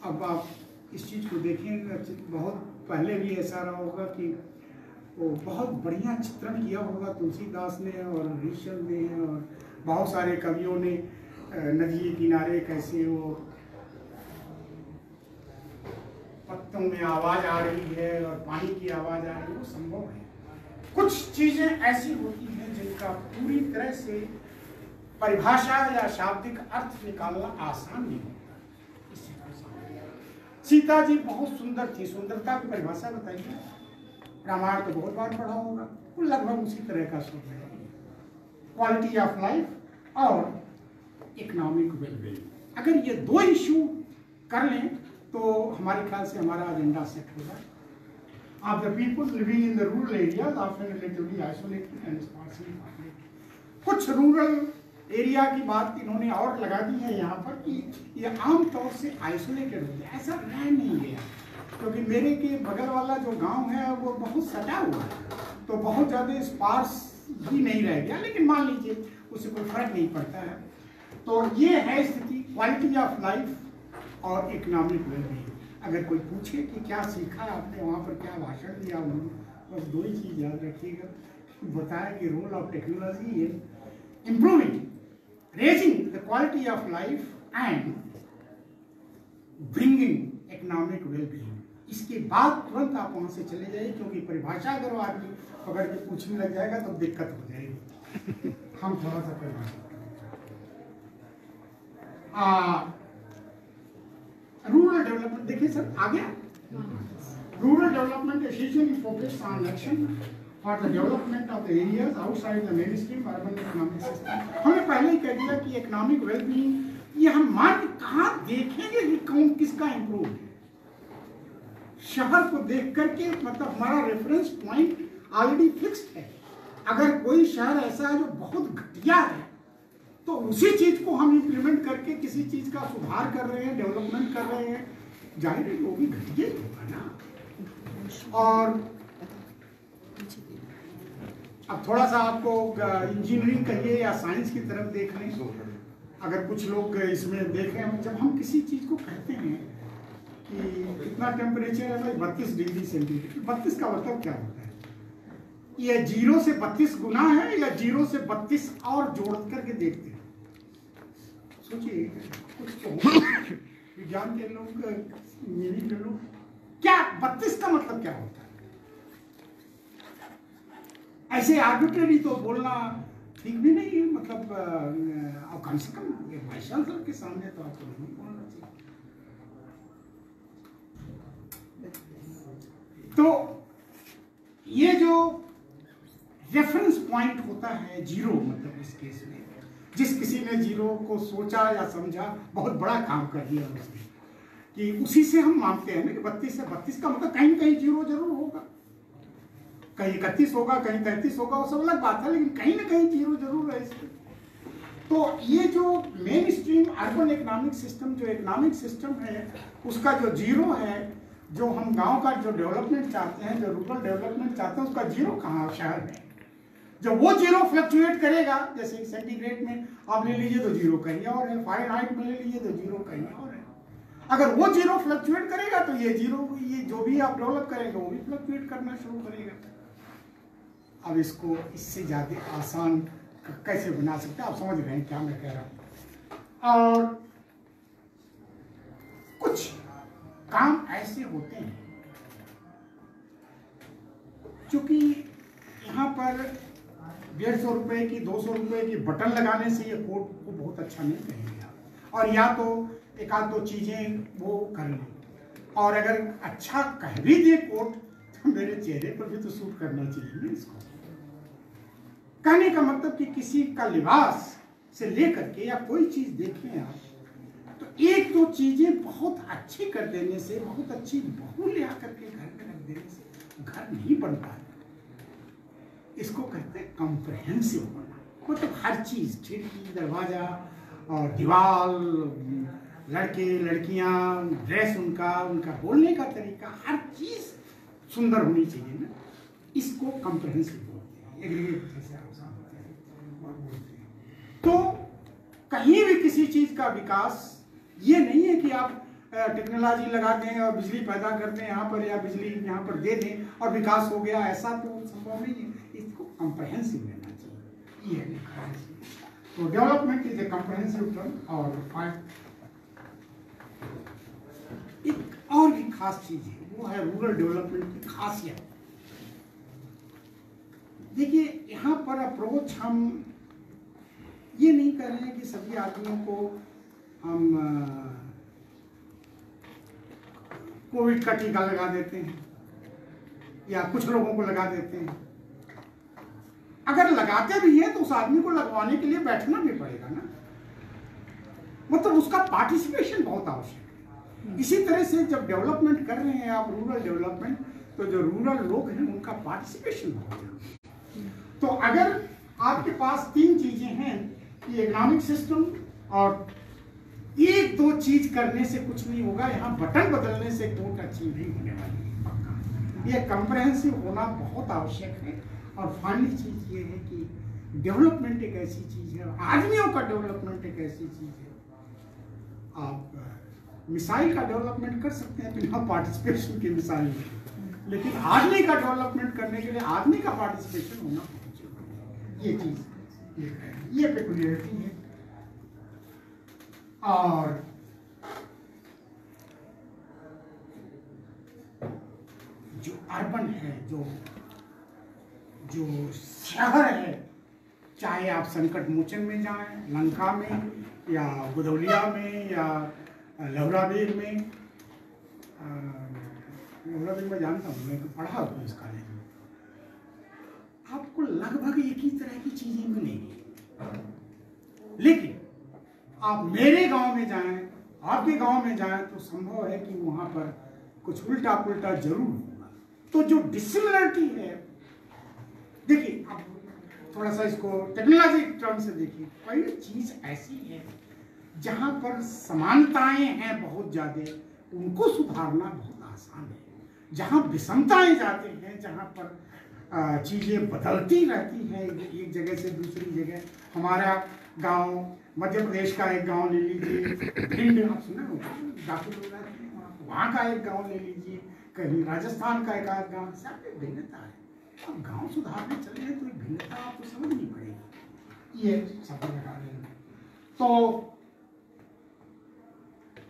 अब आप इस चीज को देखेंगे, बहुत पहले भी ऐसा रहा होगा कि वो बहुत बढ़िया चित्रण किया होगा तुलसीदास ने और ऋषभ ने और बहुत सारे कवियों ने, नदी के किनारे कैसे वो पत्तों में आवाज आ रही है और पानी की आवाज आ रही है, वो संभव है। कुछ चीजें ऐसी होती हैं जिनका पूरी तरह से परिभाषा या शाब्दिक अर्थ निकालना आसान नहीं होता। सीता जी बहुत सुंदर थी, सुंदरता की परिभाषा बताइए। रामायण तो बहुत बार पढ़ा होगा, वो लगभग उसी तरह का शब्द है। क्वालिटी ऑफ लाइफ और इकोनॉमिक वेलबीइंग, अगर ये 2 इश्यू कर लें तो हमारे ख्याल से हमारा एजेंडा सेट होगा। Of the people living in the rural areas often relatively isolated and sparsely populated। कुछ रूरल एरिया की बात इन्होंने और लगा दी है यहाँ पर कि ये आम तौर से आइसोलेटेड होते हैं, ऐसा रह नहीं गया, क्योंकि मेरे के बगल वाला जो गांव है वो बहुत सटा हुआ है, तो बहुत ज़्यादा स्पार्स भी नहीं रह गया, लेकिन मान लीजिए उससे कोई फर्क नहीं पड़ता है। तो ये है स्थिति क्वालिटी ऑफ लाइफ और इकोनॉमिक वेलबीइंग। अगर कोई पूछे कि क्या सीखा आपने वहाँ पर, क्या भाषण दिया उन्होंने, बस 2 ही चीज़ याद रखिएगा। बताया कि role of technology in improving raising the quality of life and bringing economic wellbeing. इसके बाद तुरंत आप वहाँ से चले जाइए, क्योंकि परिभाषा अगर वो आदमी पकड़ के पूछने लग जाएगा तो दिक्कत हो जाएगी। हम थोड़ा सा परिभाषा रूरल डेवलपमेंट देखिए सर, आ गया। Rural development association focused on action for the development of the areas outside the main stream urban economic system. हमने पहले ही कह दिया कि इकोनॉमिक वेलबीइंग ये हम मान के कहाँ देखेंगे कि कौन किसका इम्प्रूव है। शहर को देख करके मतलब हमारा रेफरेंस पॉइंट ऑलरेडी फिक्स्ड है। अगर कोई शहर ऐसा है जो बहुत घटिया है तो उसी चीज को हम इम्प्लीमेंट करके किसी चीज का सुधार कर रहे हैं, डेवलपमेंट कर रहे हैं, जाहिर है वो भी घटिया ही होगा ना। और अब थोड़ा सा आपको इंजीनियरिंग कहिए या साइंस की तरफ देख लें, अगर कुछ लोग इसमें देखें, जब हम किसी चीज को कहते हैं कि कितना टेम्परेचर है भाई 32 डिग्री सेंटीग्रेड, 32 का मतलब क्या होता है? ये 0 से 32 गुना है या 0 से 32 और जोड़ करके देखते हैं? सोचिए, कुछ तो विज्ञान के लोग, इंजीनियरिंग के लोग, क्या 32 का मतलब क्या होता है? ऐसे आर्बिट्रेरी तो बोलना ठीक भी नहीं है, मतलब और कम से कम वाइस चांसलर के सामने तो आपको नहीं बोलना चाहिए। तो ये जो रेफरेंस पॉइंट होता है 0, मतलब इस केस में जिस किसी ने 0 को सोचा या समझा बहुत बड़ा काम कर दिया उसने, कि उसी से हम मानते हैं ना कि 32 से 32 का मतलब कहीं कहीं 0 जरूर होगा, कहीं 31 होगा, कहीं 33 होगा, वो सब अलग बात है, लेकिन कहीं ना कहीं 0 जरूर है इसमें। तो ये जो main stream urban economic system, जो इकोनॉमिक सिस्टम है, उसका जो 0 है, जो हम गांव का जो डेवलपमेंट चाहते हैं, जो रूरल डेवलपमेंट चाहते हैं, उसका 0 कहाँ शहर में? जब वो 0 फ्लक्चुएट करेगा, जैसे सेंटीग्रेड में आप ले लीजिए तो 0 कहीं और है, फारेनहाइट में ले लीजिए तो 0 कहीं और है। अगर वो 0 फ्लक्चुएट करेगा तो ये 0, ये जो भी आप डेवलप करेंगे वो भी फ्लक्चुएट करना शुरू करेगा। अब इसको इससे ज़्यादा आसान कैसे बना सकते हैं? आप समझ रहे हैं क्या मैं कह रहा हूँ। और कुछ काम ऐसे होते हैं, क्योंकि यहाँ पर 150 रुपए की 200 रुपए की बटन लगाने से ये कोट को बहुत अच्छा नहीं कहेंगे आप। और या तो एक आध दो चीजें वो कर लें, और अगर अच्छा कह भी दे कोट तो मेरे चेहरे पर भी तो सूट करना चाहिए ना इसको। कहने का मतलब कि किसी का लिबास से लेकर के या कोई चीज देखें आप, तो एक दो चीजें बहुत अच्छी कर देने से, बहुत अच्छी बहू ले आकर के घर में रख देने से घर नहीं बनता है। इसको कहते हैं कॉम्प्रहेंसिव होना, मतलब हर चीज, खिड़की, दरवाजा और दीवार, लड़के लड़कियां, ड्रेस उनका बोलने का तरीका, हर चीज सुंदर होनी चाहिए ना। इसको कॉम्प्रहेंसिव बोलते हैं, एग्रीगेट जैसे आप समझते हैं और बोलते हैं। तो कहीं भी किसी चीज का विकास ये नहीं है कि आप टेक्नोलॉजी लगा दें और बिजली पैदा कर दें यहाँ पर, या बिजली यहाँ पर दे दें और विकास हो गया, ऐसा तो संभव नहीं है। इसको कॉम्प्रहेंसिव लेना चाहिए, ये लिखा है। तो development is a comprehensive term. और एक और भी खास चीज है, वो है रूरल डेवलपमेंट की खासियत। देखिए यहाँ पर अप्रोच हम ये नहीं कर रहे हैं कि सभी आदमियों को हम कोविड का टीका लगा देते हैं या कुछ लोगों को लगा देते हैं। अगर लगाते भी हैं तो उस आदमी को लगवाने के लिए बैठना भी पड़ेगा ना, मतलब उसका पार्टिसिपेशन बहुत आवश्यक है। इसी तरह से जब डेवलपमेंट कर रहे हैं आप, रूरल डेवलपमेंट, तो जो रूरल लोग हैं उनका पार्टिसिपेशन बहुत जरूरी है। तो अगर आपके पास तीन चीजें हैं कि इकोनॉमिक सिस्टम, और एक दो चीज करने से कुछ नहीं होगा, यहाँ बटन बदलने से कोट अच्छी नहीं होने वाली है, पक्का। ये कॉम्प्रहेंसिव होना बहुत आवश्यक है। और फाइनल चीज ये है कि डेवलपमेंट एक ऐसी चीज है, आदमियों का डेवलपमेंट एक ऐसी चीज है, आप मिसाइल का डेवलपमेंट कर सकते हैं बिना पार्टिसिपेशन की मिसाइल, लेकिन आदमी का डेवलपमेंट करने के लिए आदमी का पार्टिसिपेशन होना बहुत जरूरी है। ये चीज, ये पेक्युलियरिटी है। और जो अर्बन है, जो शहर है, चाहे आप संकट मोचन में जाएं, लंका में या गुदौलिया में या लवराबीर में, लवराबीर में जानता हूँ, मैं तो पढ़ा हूँ इस कॉलेज में, आपको लगभग एक ही तरह की चीजें मिलेंगी। लेकिन आप मेरे गांव में जाएं, आपके गांव में जाएं, तो संभव है कि वहां पर कुछ उल्टा पुल्टा जरूर होगा। तो जो डिसिमिलरिटी है, देखिए अब थोड़ा सा इसको टेक्नोलॉजी टर्म से देखिए, कोई चीज ऐसी है जहां पर समानताएं हैं बहुत ज्यादा, उनको सुधारना बहुत आसान है। जहां विषमताएं जाते हैं, जहां पर चीजें बदलती रहती हैं एक जगह से दूसरी जगह। हमारा गांव, मध्य प्रदेश का एक गांव ले लीजिए, भिंड, आप सुना होगा, दाखिल हो जाते हैं, वहाँ का एक गांव ले लीजिए, कहीं राजस्थान का एक आध गाँव, सब भिन्नता है। अब गांव सुधारने चले हैं तो भिन्नता आपको समझनी पड़ेगी। ये सब लगा देंगे तो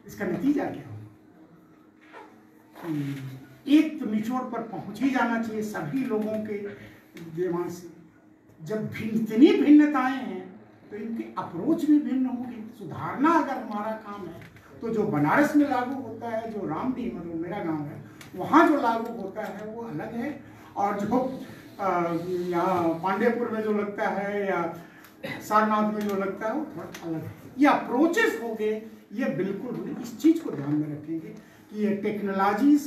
इसका नतीजा क्या होगा? एक तो निचोड़ पर पहुंच ही जाना चाहिए सभी लोगों के दिमाग से। जब इतनी भिन्नताएं हैं तो इनके अप्रोच भी भिन्न होंगे। सुधारना अगर हमारा काम है तो जो बनारस में लागू होता है, जो रामडी मतलब मेरा गांव है, वहाँ जो लागू होता है वो अलग है, और जो यहाँ पांडेपुर में जो लगता है या सारनाथ में जो लगता है वो थोड़ा अलग है। ये अप्रोचेस हो गए, ये बिल्कुल इस चीज को ध्यान में रखेंगे कि ये टेक्नोलॉजीज,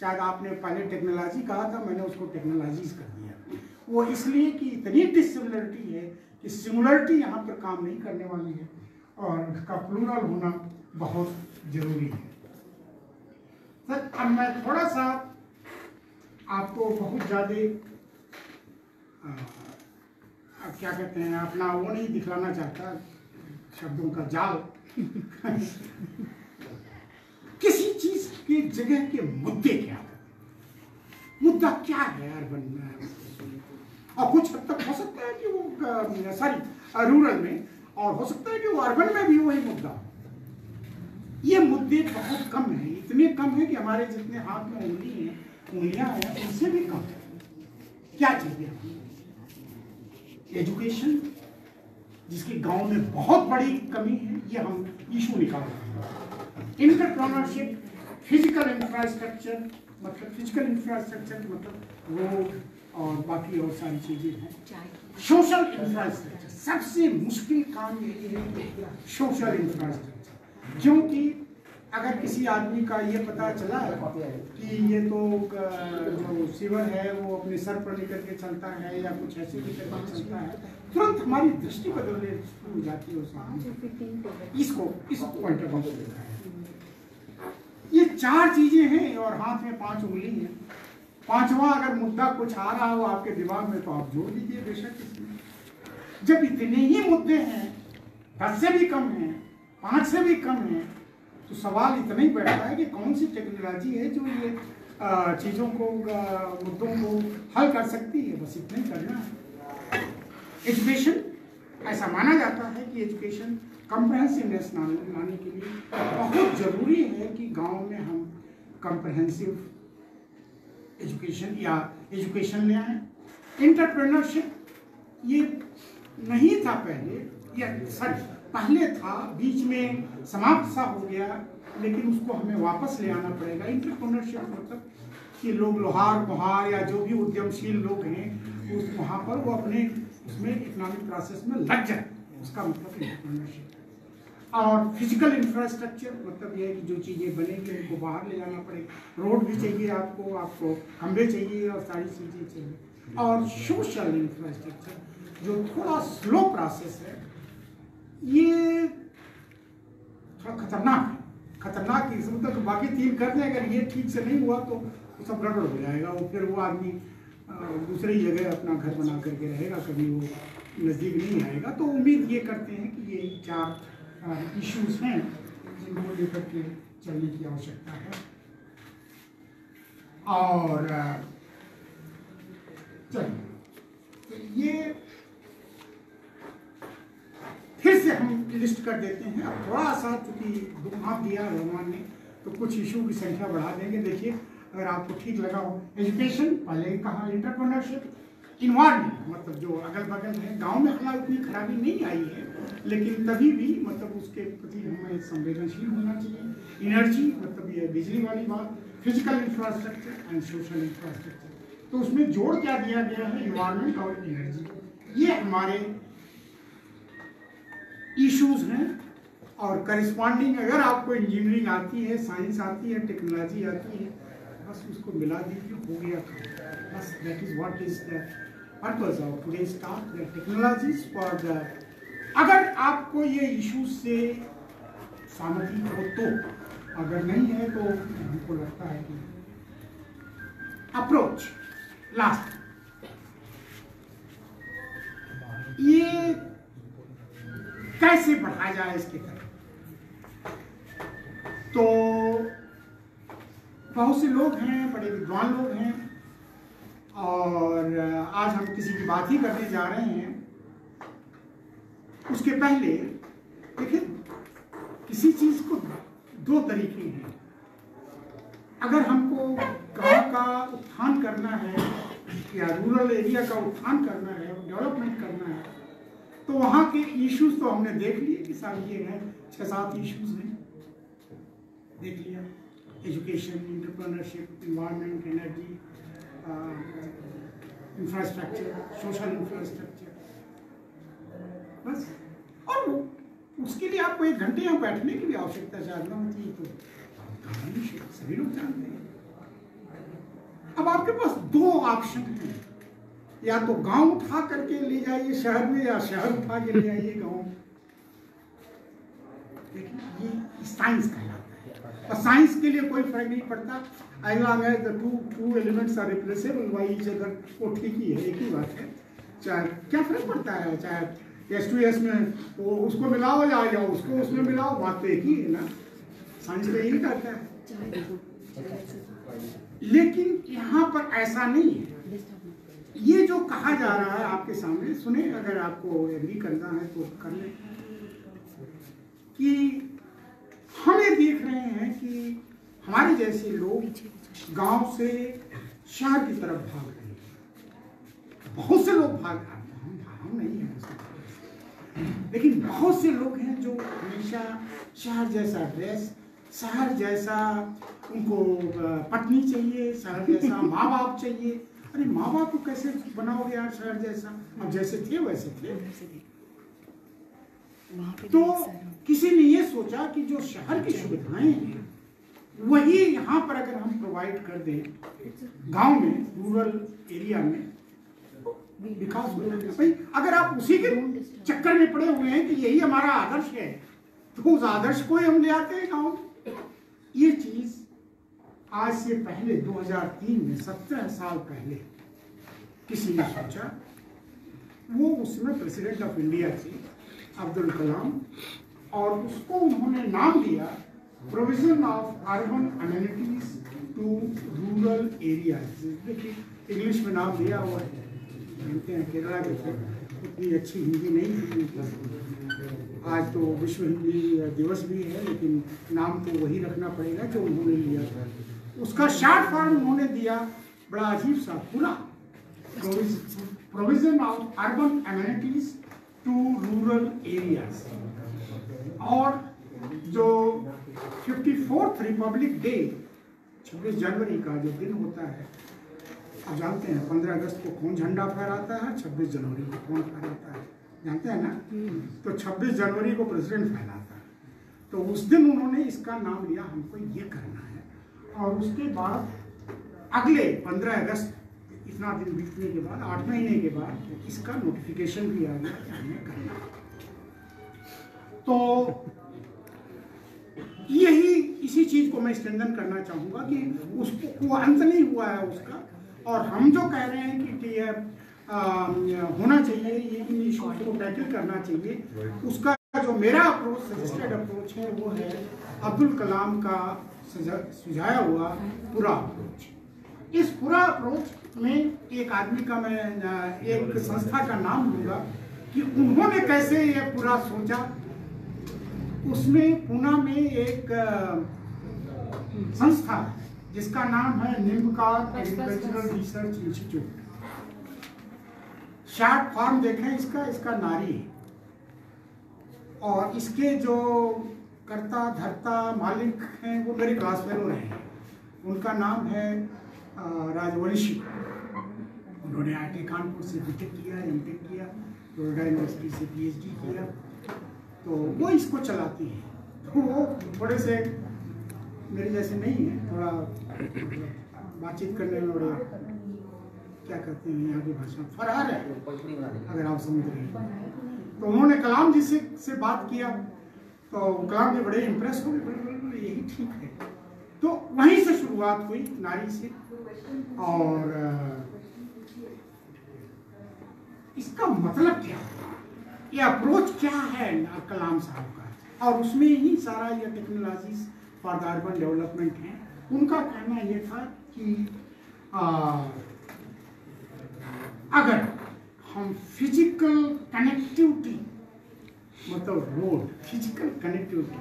शायद आपने पहले टेक्नोलॉजी कहा था, मैंने उसको टेक्नोलॉजीज कर दिया, वो इसलिए कि इतनी डिसिमिलरिटी है कि सिमिलरिटी यहाँ पर काम नहीं करने वाली है, और उसका प्लूरल होना बहुत जरूरी है। सर अब मैं थोड़ा सा आपको बहुत ज़्यादा क्या कहते हैं, अपना वो नहीं दिखलाना चाहता, शब्दों का जाल किसी चीज की जगह के मुद्दे क्या है, मुद्दा क्या है अर्बन में, और कुछ हद तक हो सकता है कि वो सॉरी रूरल में, और हो सकता है कि वो अर्बन में भी वही मुद्दा। ये मुद्दे बहुत कम हैं, इतने कम हैं कि हमारे जितने हाथ में उंगलियां हैं उनसे भी कम है। क्या चाहिए? एजुकेशन, जिसकी गांव में बहुत बड़ी कमी है, ये हम इशू निकाल रहे हैं। एंटरप्रेन्योरशिप, फिजिकल इंफ्रास्ट्रक्चर, मतलब फिजिकल इंफ्रास्ट्रक्चर मतलब रोड और बाकी और सारी चीजें हैं। सोशल इंफ्रास्ट्रक्चर, सबसे मुश्किल काम यही है सोशल इंफ्रास्ट्रक्चर, क्योंकि अगर किसी आदमी का ये पता चला कि ये तो जो सीवर है वो अपने सर पर लेकर के चलता है या कुछ ऐसे भी करके चलता है, तुरंत हमारी दृष्टि बदलने हो जाती है उस आदमी। इसको इस पॉइंट ऑफ व्यू से ये 4 चीजें हैं और हाथ में 5 उंगली है। 5वां अगर मुद्दा कुछ आ रहा हो आपके दिमाग में तो आप जोड़ दीजिए बेशक इसमें। जब इतने ही मुद्दे हैं, 10 से भी कम हैं, 5 से भी कम हैं, तो सवाल इतना ही बैठता है कि कौन सी टेक्नोलॉजी है जो ये चीज़ों को, मुद्दों को हल कर सकती है। बस इतना ही करना है। एजुकेशन, ऐसा माना जाता है कि एजुकेशन कॉम्प्रहेंसिवनेस लाने के लिए बहुत ज़रूरी है कि गांव में हम कॉम्प्रहेंसिव एजुकेशन या एजुकेशन ले आए। एंटरप्रेन्योरशिप ये नहीं था पहले, या सॉरी पहले था, बीच में समाप्त सा हो गया, लेकिन उसको हमें वापस ले आना पड़ेगा। एंटरप्रेन्योरशिप मतलब कि लोग लोहार बुहार या जो भी उद्यमशील लोग हैं उस वहाँ पर वो अपने उसमें इकोनॉमिक प्रोसेस में लग जाए, उसका मतलब एंटरप्रेन्योरशिप। और फिजिकल इंफ्रास्ट्रक्चर मतलब ये है कि जो चीज़ें बनेंगी उनको बाहर ले जाना पड़ेगा। रोड भी चाहिए आपको खंभे चाहिए और सारी चीज़ें चाहिए। और सोशल इंफ्रास्ट्रक्चर जो थोड़ा स्लो प्रोसेस है, ये थोड़ा खतरनाक है। खतरनाक इस मतलब कि बाकी 3 कर दें, अगर ये ठीक से नहीं हुआ तो सब गड़बड़ हो जाएगा। वो फिर वो आदमी दूसरी जगह अपना घर बना करके रहेगा, कभी वो नज़दीक नहीं आएगा। तो उम्मीद ये करते हैं कि ये 4 इश्यूज हैं जिनको लेकर के चलने की आवश्यकता है। और चलिए ये फिर से हम लिस्ट कर देते हैं। अब थोड़ा सा चूंकि 2 हाथ दिया भगवान ने, तो कुछ इशू की संख्या बढ़ा देंगे। देखिए अगर आपको ठीक लगा हो, एजुकेशन पहले ही कहा, एंटरप्रेन्योरशिप, इन्वायरमेंट मतलब जो अगल बगल है, गांव में हालांकि उतनी खराबी नहीं आई है, लेकिन तभी भी मतलब उसके प्रति हमें संवेदनशील होना चाहिए। एनर्जी मतलब ये बिजली वाली बात, physical infrastructure and social infrastructure. तो उसमें जोड़ क्या दिया गया है, इन्वायरमेंट और एनर्जी। ये हमारे इश्यूज हैं। और करस्पॉन्डिंग अगर आपको इंजीनियरिंग आती है, साइंस आती है, टेक्नोलॉजी आती है, बस उसको मिला दीजिए, हो गया काम। बस that is what is the purpose of today's talk, the technologies for the. अगर आपको ये इश्यूज से सहमति हो तो, अगर नहीं है तो हमको लगता है कि अप्रोच लास्ट ये कैसे बढ़ाया जाए इसके तरफ। तो बहुत से लोग हैं, बड़े विद्वान लोग हैं, और आज हम किसी की बात ही करने जा रहे हैं। उसके पहले देखिए, किसी चीज को 2 तरीके हैं। अगर हमको गांव का उत्थान करना है या रूरल एरिया का उत्थान करना है, डेवलपमेंट करना है, तो वहाँ के इश्यूज तो हमने देख लिए कि सारे ये हैं, 6-7 इश्यूज हैं, देख लिया। Education, entrepreneurship, environment, energy, infrastructure, social infrastructure, बस। और उसके लिए आपको 1 घंटे यहाँ बैठने की भी आवश्यकता शायद ना होती है, तो सभी लोग जानते हैं। अब आपके पास 2 ऑप्शन हैं, या तो गांव उठा करके ले जाइए शहर में, या शहर उठा के ले आइए गांव। देखिए ये साइंस कहलाता है, और साइंस के लिए कोई फर्क नहीं पड़ता। as long as the two elements are replaceable by each other, वो ठीक ही है, एक ही बात है। चाहे क्या फर्क पड़ता है, चाहे S2S में वो उसको मिलाओ या उसको उसमें मिलाओ, बात तो एक ही है ना। साइंस तो यही करता है। लेकिन यहाँ पर ऐसा नहीं है। ये जो कहा जा रहा है आपके सामने, सुने, अगर आपको एग्री करना है तो कर लें, कि हम ये देख रहे हैं कि हमारे जैसे लोग गांव से शहर की तरफ भाग रहे हैं। बहुत से लोग भाग रहे हैं, हम नहीं लेकिन बहुत से लोग हैं जो हमेशा शहर जैसा ड्रेस, शहर जैसा उनको पत्नी चाहिए, शहर जैसा माँ बाप चाहिए। अरे माँ बाप को कैसे बनाओगे यार शहर जैसा? अब जैसे थे वैसे थे। तो किसी ने ये सोचा कि जो शहर की सुविधाएं हैं वही यहाँ पर अगर हम प्रोवाइड कर दें गांव में, रूरल एरिया में, विकास हो जाएगा। भाई अगर आप उसी के चक्कर में पड़े हुए हैं कि यही हमारा आदर्श है, तो उस आदर्श को ही हम ले आते हैं गाँव में। ये चीज आज से पहले 2003 में 17 साल पहले किसी ने सोचा। वो उसमें प्रेसिडेंट ऑफ इंडिया थे अब्दुल कलाम, और उसको उन्होंने नाम दिया provision of urban amenities to rural areas. देखिए इंग्लिश में नाम दिया हुआ है, जानते हैं केरला के थे, उतनी अच्छी हिंदी नहीं थी। आज तो विश्व हिंदी दिवस भी है, लेकिन नाम तो वही रखना पड़ेगा जो उन्होंने लिया था। उसका शॉर्ट फॉर्म उन्होंने दिया बड़ा अजीब सा, पूरा provision of urban amenities to rural areas. और जो 54th रिपब्लिक डे 26 जनवरी का जो दिन होता है, आप जानते हैं 15 अगस्त को कौन झंडा फहराता है, 26 जनवरी को कौन फहराता है, जानते हैं ना? तो 26 जनवरी को प्रेसिडेंट फहराता है। तो उस दिन उन्होंने इसका नाम लिया, हमको ये करना है। और उसके बाद अगले 15 अगस्त, इतना दिन बीतने के बाद, 8 महीने के बाद इसका नोटिफिकेशन भी आ गया कि हमें करना है। तो यही इसी चीज को मैं स्ट्रेंथन करना चाहूंगा कि उसको, वो अंत नहीं हुआ है उसका। और हम जो कह रहे हैं कि ये होना चाहिए, ये इन इश्यूज को टैकल करना चाहिए, उसका जो मेरा अप्रोच, सजेस्टेड अप्रोच है, वो है अब्दुल कलाम का सुझाया हुआ पूरा अप्रोच। इस पूरा अप्रोच में एक आदमी का मैं एक संस्था का नाम लूंगा कि उन्होंने कैसे ये पूरा सोचा। उसमें पुणे में एक संस्था जिसका नाम है Nimbkar agricultural research institute. Short form देखें इसका नारी है। और इसके जो कर्ता धर्ता मालिक हैं वो मेरे क्लास फेलो रहे हैं। उनका नाम है राजवंशी। उन्होंने IIT कानपुर से बीटेक किया, एमटेक किया, नोएडा यूनिवर्सिटी से PhD किया। तो वो इसको चलाती है। तो वो थोड़े से मेरे जैसे नहीं है, थोड़ा बातचीत करने में बड़े, क्या कहते हैं यहाँ की भाषा, फरार है, अगर आप समझ रहे हैं। तो उन्होंने कलाम जी से बात किया, तो कलाम जी बड़े इम्प्रेस हो गए, यही ठीक है। तो वहीं से शुरुआत हुई नारी से। और इसका मतलब क्या है, ये अप्रोच क्या है कलाम साहब का, और उसमें ही सारा ये technologies for the urban development है। उनका कहना ये था कि अगर हम फिजिकल कनेक्टिविटी, मतलब रोड, फिजिकल कनेक्टिविटी,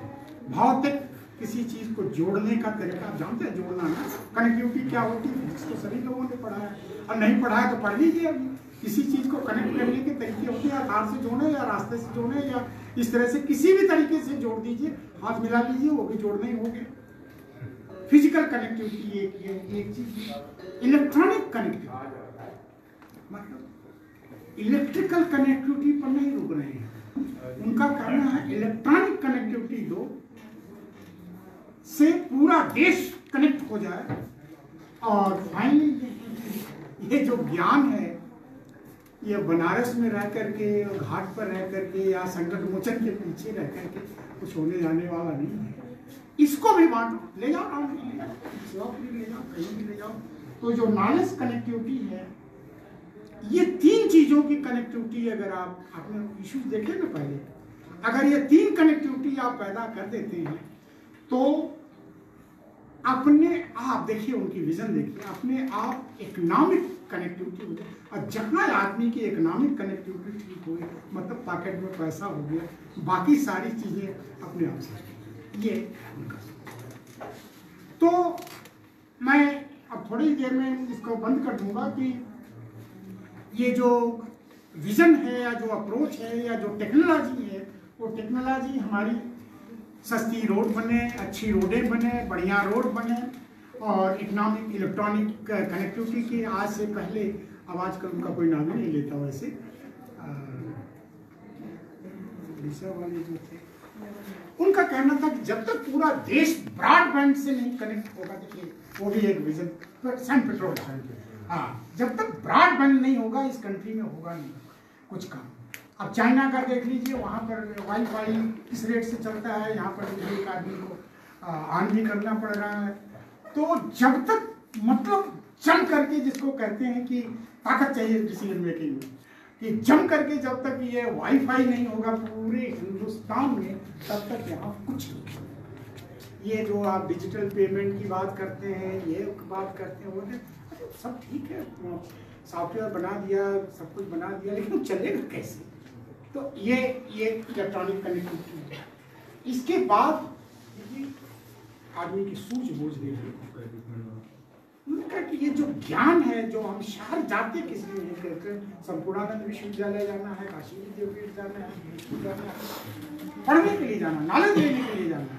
भौतिक किसी चीज को जोड़ने का तरीका, आप जानते हैं जोड़ना ना, कनेक्टिविटी क्या होती है, तो सभी लोगों ने पढ़ा है, और नहीं पढ़ा है तो पढ़ लीजिए। अभी किसी चीज को कनेक्ट करने के तरीके होते हैं, या तार से जोड़े, या रास्ते से जोड़े, या इस तरह से किसी भी तरीके से जोड़ दीजिए, हाथ मिला लीजिए, वो भी जोड़ना ही हो गया। फिजिकल कनेक्टिविटी एक चीज। इलेक्ट्रॉनिक कनेक्टिविटी, मतलब इलेक्ट्रिकल कनेक्टिविटी पर नहीं रुक रहे हैं। उनका कहना है इलेक्ट्रॉनिक कनेक्टिविटी दो, से पूरा देश कनेक्ट हो जाए। और फाइनली ये जो ज्ञान है, ये बनारस में रह करके, घाट पर रह करके, या संकट मोचन के पीछे रह करके कुछ होने जाने वाला नहीं है। इसको भी बांटो, ले जाओ, ले जाओ, कहीं भी ले जाओ। तो जो नॉलेज कनेक्टिविटी है, ये 3 चीजों की कनेक्टिविटी, अगर आपने इश्यूज देखे ना पहले, अगर ये 3 कनेक्टिविटी आप पैदा कर देते हैं, तो अपने आप, देखिए उनकी विजन देखिए, अपने आप इकोनॉमिक कनेक्टिविटी हो जाए। और जहाँ आदमी की इकोनॉमिक कनेक्टिविटी ठीक हो, मतलब पॉकेट में पैसा हो गया, बाकी सारी चीजें अपने आप से, ये उनका। तो मैं अब थोड़ी देर में इसको बंद कर दूंगा कि ये जो विजन है या जो अप्रोच है या जो टेक्नोलॉजी है, वो टेक्नोलॉजी हमारी सस्ती रोड बने, अच्छी रोडें बने, बढ़िया रोड बने और इकोनॉमिक इलेक्ट्रॉनिक कनेक्टिविटी की आज से पहले, अब आजकल उनका कोई नाम ही नहीं लेता वैसे, वाले जो थे उनका कहना था कि जब तक पूरा देश ब्रॉडबैंड से नहीं कनेक्ट होगा, देखिए वो भी एक विजन, सैन पेट्रोल, हाँ, जब तक ब्रॉडबैंड नहीं होगा इस कंट्री में होगा नहीं कुछ काम। अब चाइना का देख लीजिए, वहाँ पर वाईफाई किस रेट से चलता है, यहाँ पर एक आदमी को ऑन भी करना पड़ रहा है। तो जब तक मतलब जम करके, जिसको कहते हैं कि ताकत चाहिए डिसीजन मेकिंग में, कि जम करके जब तक ये वाईफाई नहीं होगा पूरे हिंदुस्तान में, तब तक यहाँ कुछ नहीं। ये जो आप डिजिटल पेमेंट की बात करते हैं, ये बात करते हैं, वो सब ठीक है, सॉफ्टवेयर बना दिया, सब कुछ बना दिया, लेकिन वो चलेगा कैसे? तो ये इलेक्ट्रॉनिक कनेक्टिविटी है। इसके बाद आदमी की सूझबूझ देखिए, उनका कि ये जो ज्ञान है, जो हम शहर जाते किस लिए नहीं करते, संपूर्णानंद विश्वविद्यालय जाना है, काशी विद्यापीठ जाना है, पढ़ने के लिए जाना, नॉलेज लेने के लिए जाना है।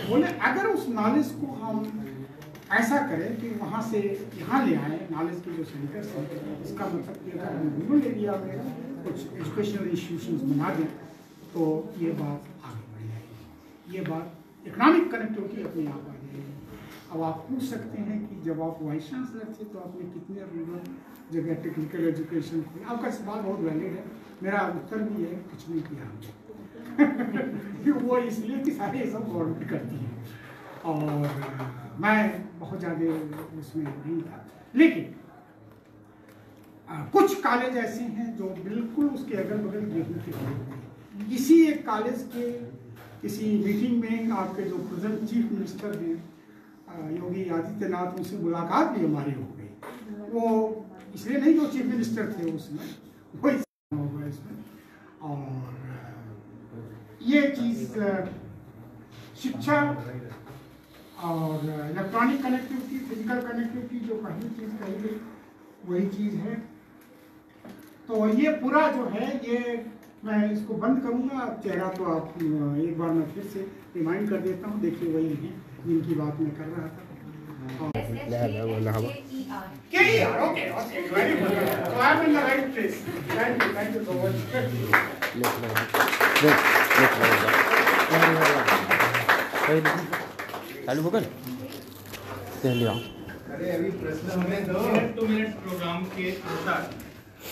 बोले अगर उस नॉलेज को हम ऐसा करें कि वहाँ से यहाँ ले आए, नॉलेज के जो सेंटर्स हैं, इसका मतलब कि अगर हम रूरल एरिया में कुछ एजुकेशनल इंस्टीट्यूशंस बना दें तो ये बात आगे बढ़ जाएगी, ये बात इकोनॉमिक कनेक्टिविटी अपने आप आ जाएगी। अब आप पूछ सकते हैं कि जब आप वाइस चांसलर थे तो आपने कितने रूरल जगह टेक्निकल एजुकेशन की? आपका सवाल बहुत वैलिड है, मेरा उत्तर भी है कुछ नहीं किया हमने वो इसलिए कि सारे सब गवर्नमेंट करती है और मैं बहुत ज़्यादा उसमें नहीं था। लेकिन कुछ कॉलेज ऐसे हैं जो बिल्कुल उसके अगल बगल गेहूं के हैं। इसी एक कॉलेज के किसी मीटिंग में आपके जो प्रेजेंट चीफ मिनिस्टर हैं योगी आदित्यनाथ, उनसे मुलाकात भी हमारी हो गई। वो इसलिए नहीं जो चीफ मिनिस्टर थे उसमें, वो होगा इसमें। और ये चीज़ शिक्षा और इलेक्ट्रॉनिक कनेक्टिविटी, फिजिकल कनेक्टिविटी जो पहली चीज़ कही गई वही चीज़ है। तो ये पूरा जो है, ये मैं इसको बंद करूँगा। चेहरा तो आप एक बार मैं फिर से रिमाइंड कर देता हूँ, देखिए वही है जिनकी बात मैं कर रहा था। चालू होगा अरे अभी प्रश्न हमें दो। 2 मिनट प्रोग्राम के अनुसार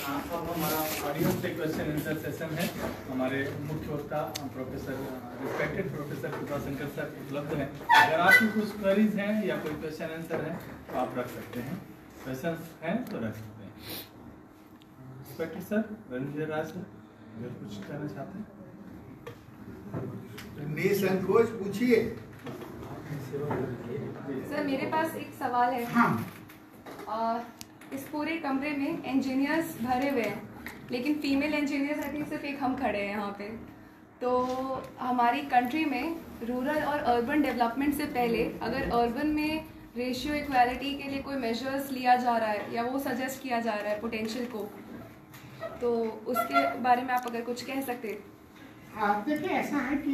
अब हमारा ऑडियंस से क्वेश्चन आंसर सेशन है। हमारे मुख्य वक्ता professor respected professor Kripashankar sir उपलब्ध हैं। अगर आपकी कुछ क्वेरीज हैं या कोई क्वेश्चन आंसर है तो आप रख सकते हैं, क्वेश्चन हैं तो रख सकते हैं। रिस्पेक्टेड सर रणधीर राज सर, अगर कुछ कहना चाहते हैं निसंकोच पूछिए। सर मेरे पास एक सवाल है। हाँ, इस पूरे कमरे में इंजीनियर्स भरे हुए हैं, लेकिन फीमेल इंजीनियर्स आई थिंक सिर्फ एक हम खड़े हैं यहाँ पे। तो हमारी कंट्री में रूरल और अर्बन डेवलपमेंट से पहले अगर अर्बन में रेशियो इक्वालिटी के लिए कोई मेजर्स लिया जा रहा है या वो सजेस्ट किया जा रहा है पोटेंशियल को, तो उसके बारे में आप अगर कुछ कह सकते। देखिए ऐसा है कि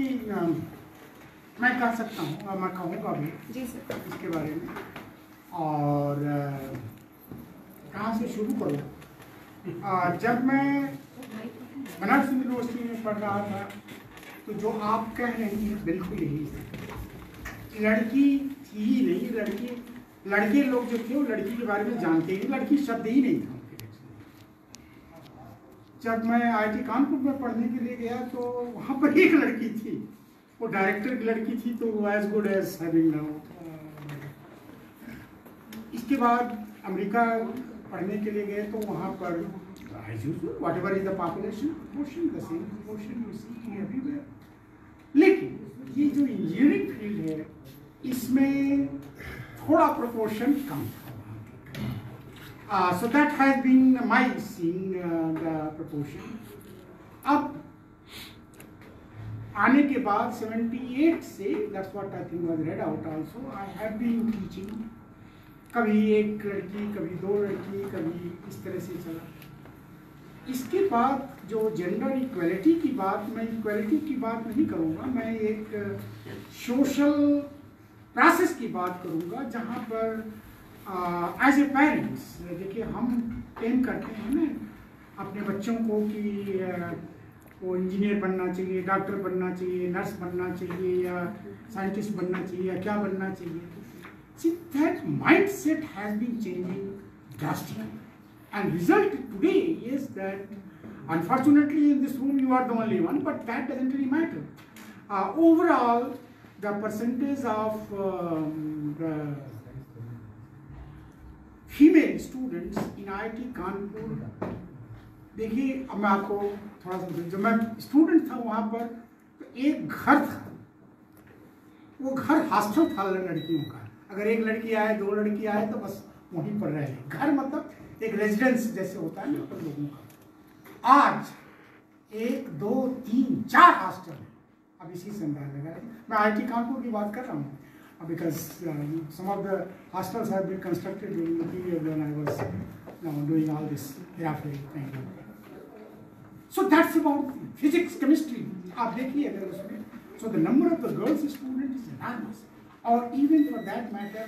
मैं कह सकता हूँ और मैं कहूँगा भी जी सर इसके बारे में। और कहाँ से शुरू करूँ? जब मैं बनारस यूनिवर्सिटी में पढ़ रहा था तो जो आप कह रही हैं बिल्कुल यही है। लड़की थी ही नहीं, लड़के लोग जो थे वो लड़की के बारे में जानते ही, लड़की शब्द ही नहीं था। जब मैं IIT कानपुर में पढ़ने के लिए गया तो वहाँ पर एक लड़की थी, वो डायरेक्टर की लड़की थी, तो वो as good as having now. इसके बाद अमेरिका पढ़ने के लिए गए तो वहाँ पर what ever is the population proportion, the same proportion you see everywhere. लेकिन ये जो इंजीनियरिंग फील्ड है इसमें थोड़ा प्रोपोर्शन कम था। So that has been my seeing the proportion. अब आने के बाद 78 से, that's what I think was read out also, I have been teaching. कभी एक लड़की, कभी 2 लड़की, कभी इस तरह से चला। इसके बाद जो जेंडर इक्वलिटी की बात, मैं इक्वलिटी की बात नहीं करूँगा, मैं एक सोशल प्रोसेस की बात करूँगा जहाँ पर एज ए पेरेंट्स, देखिए हम एम करते हैं ना अपने बच्चों को कि वो इंजीनियर बनना चाहिए, डॉक्टर बनना चाहिए, नर्स बनना चाहिए, या साइंटिस्ट बनना चाहिए, या क्या बनना चाहिए. See, that mindset has been changing drastically, and result today is that unfortunately in this room you are the only one, but that doesn't really matter. Overall, the percentage of the female students in IIT Kanpur, देखिए अब मैं आपको थोड़ा सा, जब मैं student था वहाँ पर तो एक घर था, वो घर हॉस्टल था लड़कियों का. अगर एक लड़की आए, दो लड़की आए तो बस वहीं पर रहे. घर मतलब एक रेजिडेंस जैसे होता है ना तो लोगों का. आज 1, 2, 3, 4 हॉस्टल है. अब इसी से अंदाजा लगा. मैं IIT कानपुर की बात कर रहा हूँ because some of the hostels have been constructed during the period when I was doing all this hereafter kind of. So that's about physics, chemistry. आप देखिए अगर उसमें, so the number of the girls students is enormous. Or even for that matter,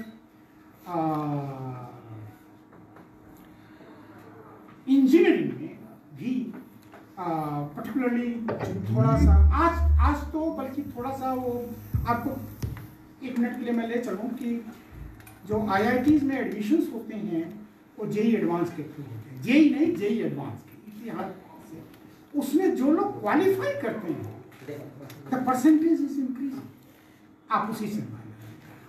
engineering में भी particularly थोड़ा सा आज तो बल्कि थोड़ा सा वो आपको एक मिनट के लिए मैं ले चलूँ कि जो IITs में एडमिशन्स होते हैं वो JEE एडवांस के थ्रू होते हैं. JEE नहीं, JEE एडवांस के इतिहास से. उसमें जो लोग क्वालिफाई करते हैं द परसेंटेज इज इंक्रीजिंग. आप उसी से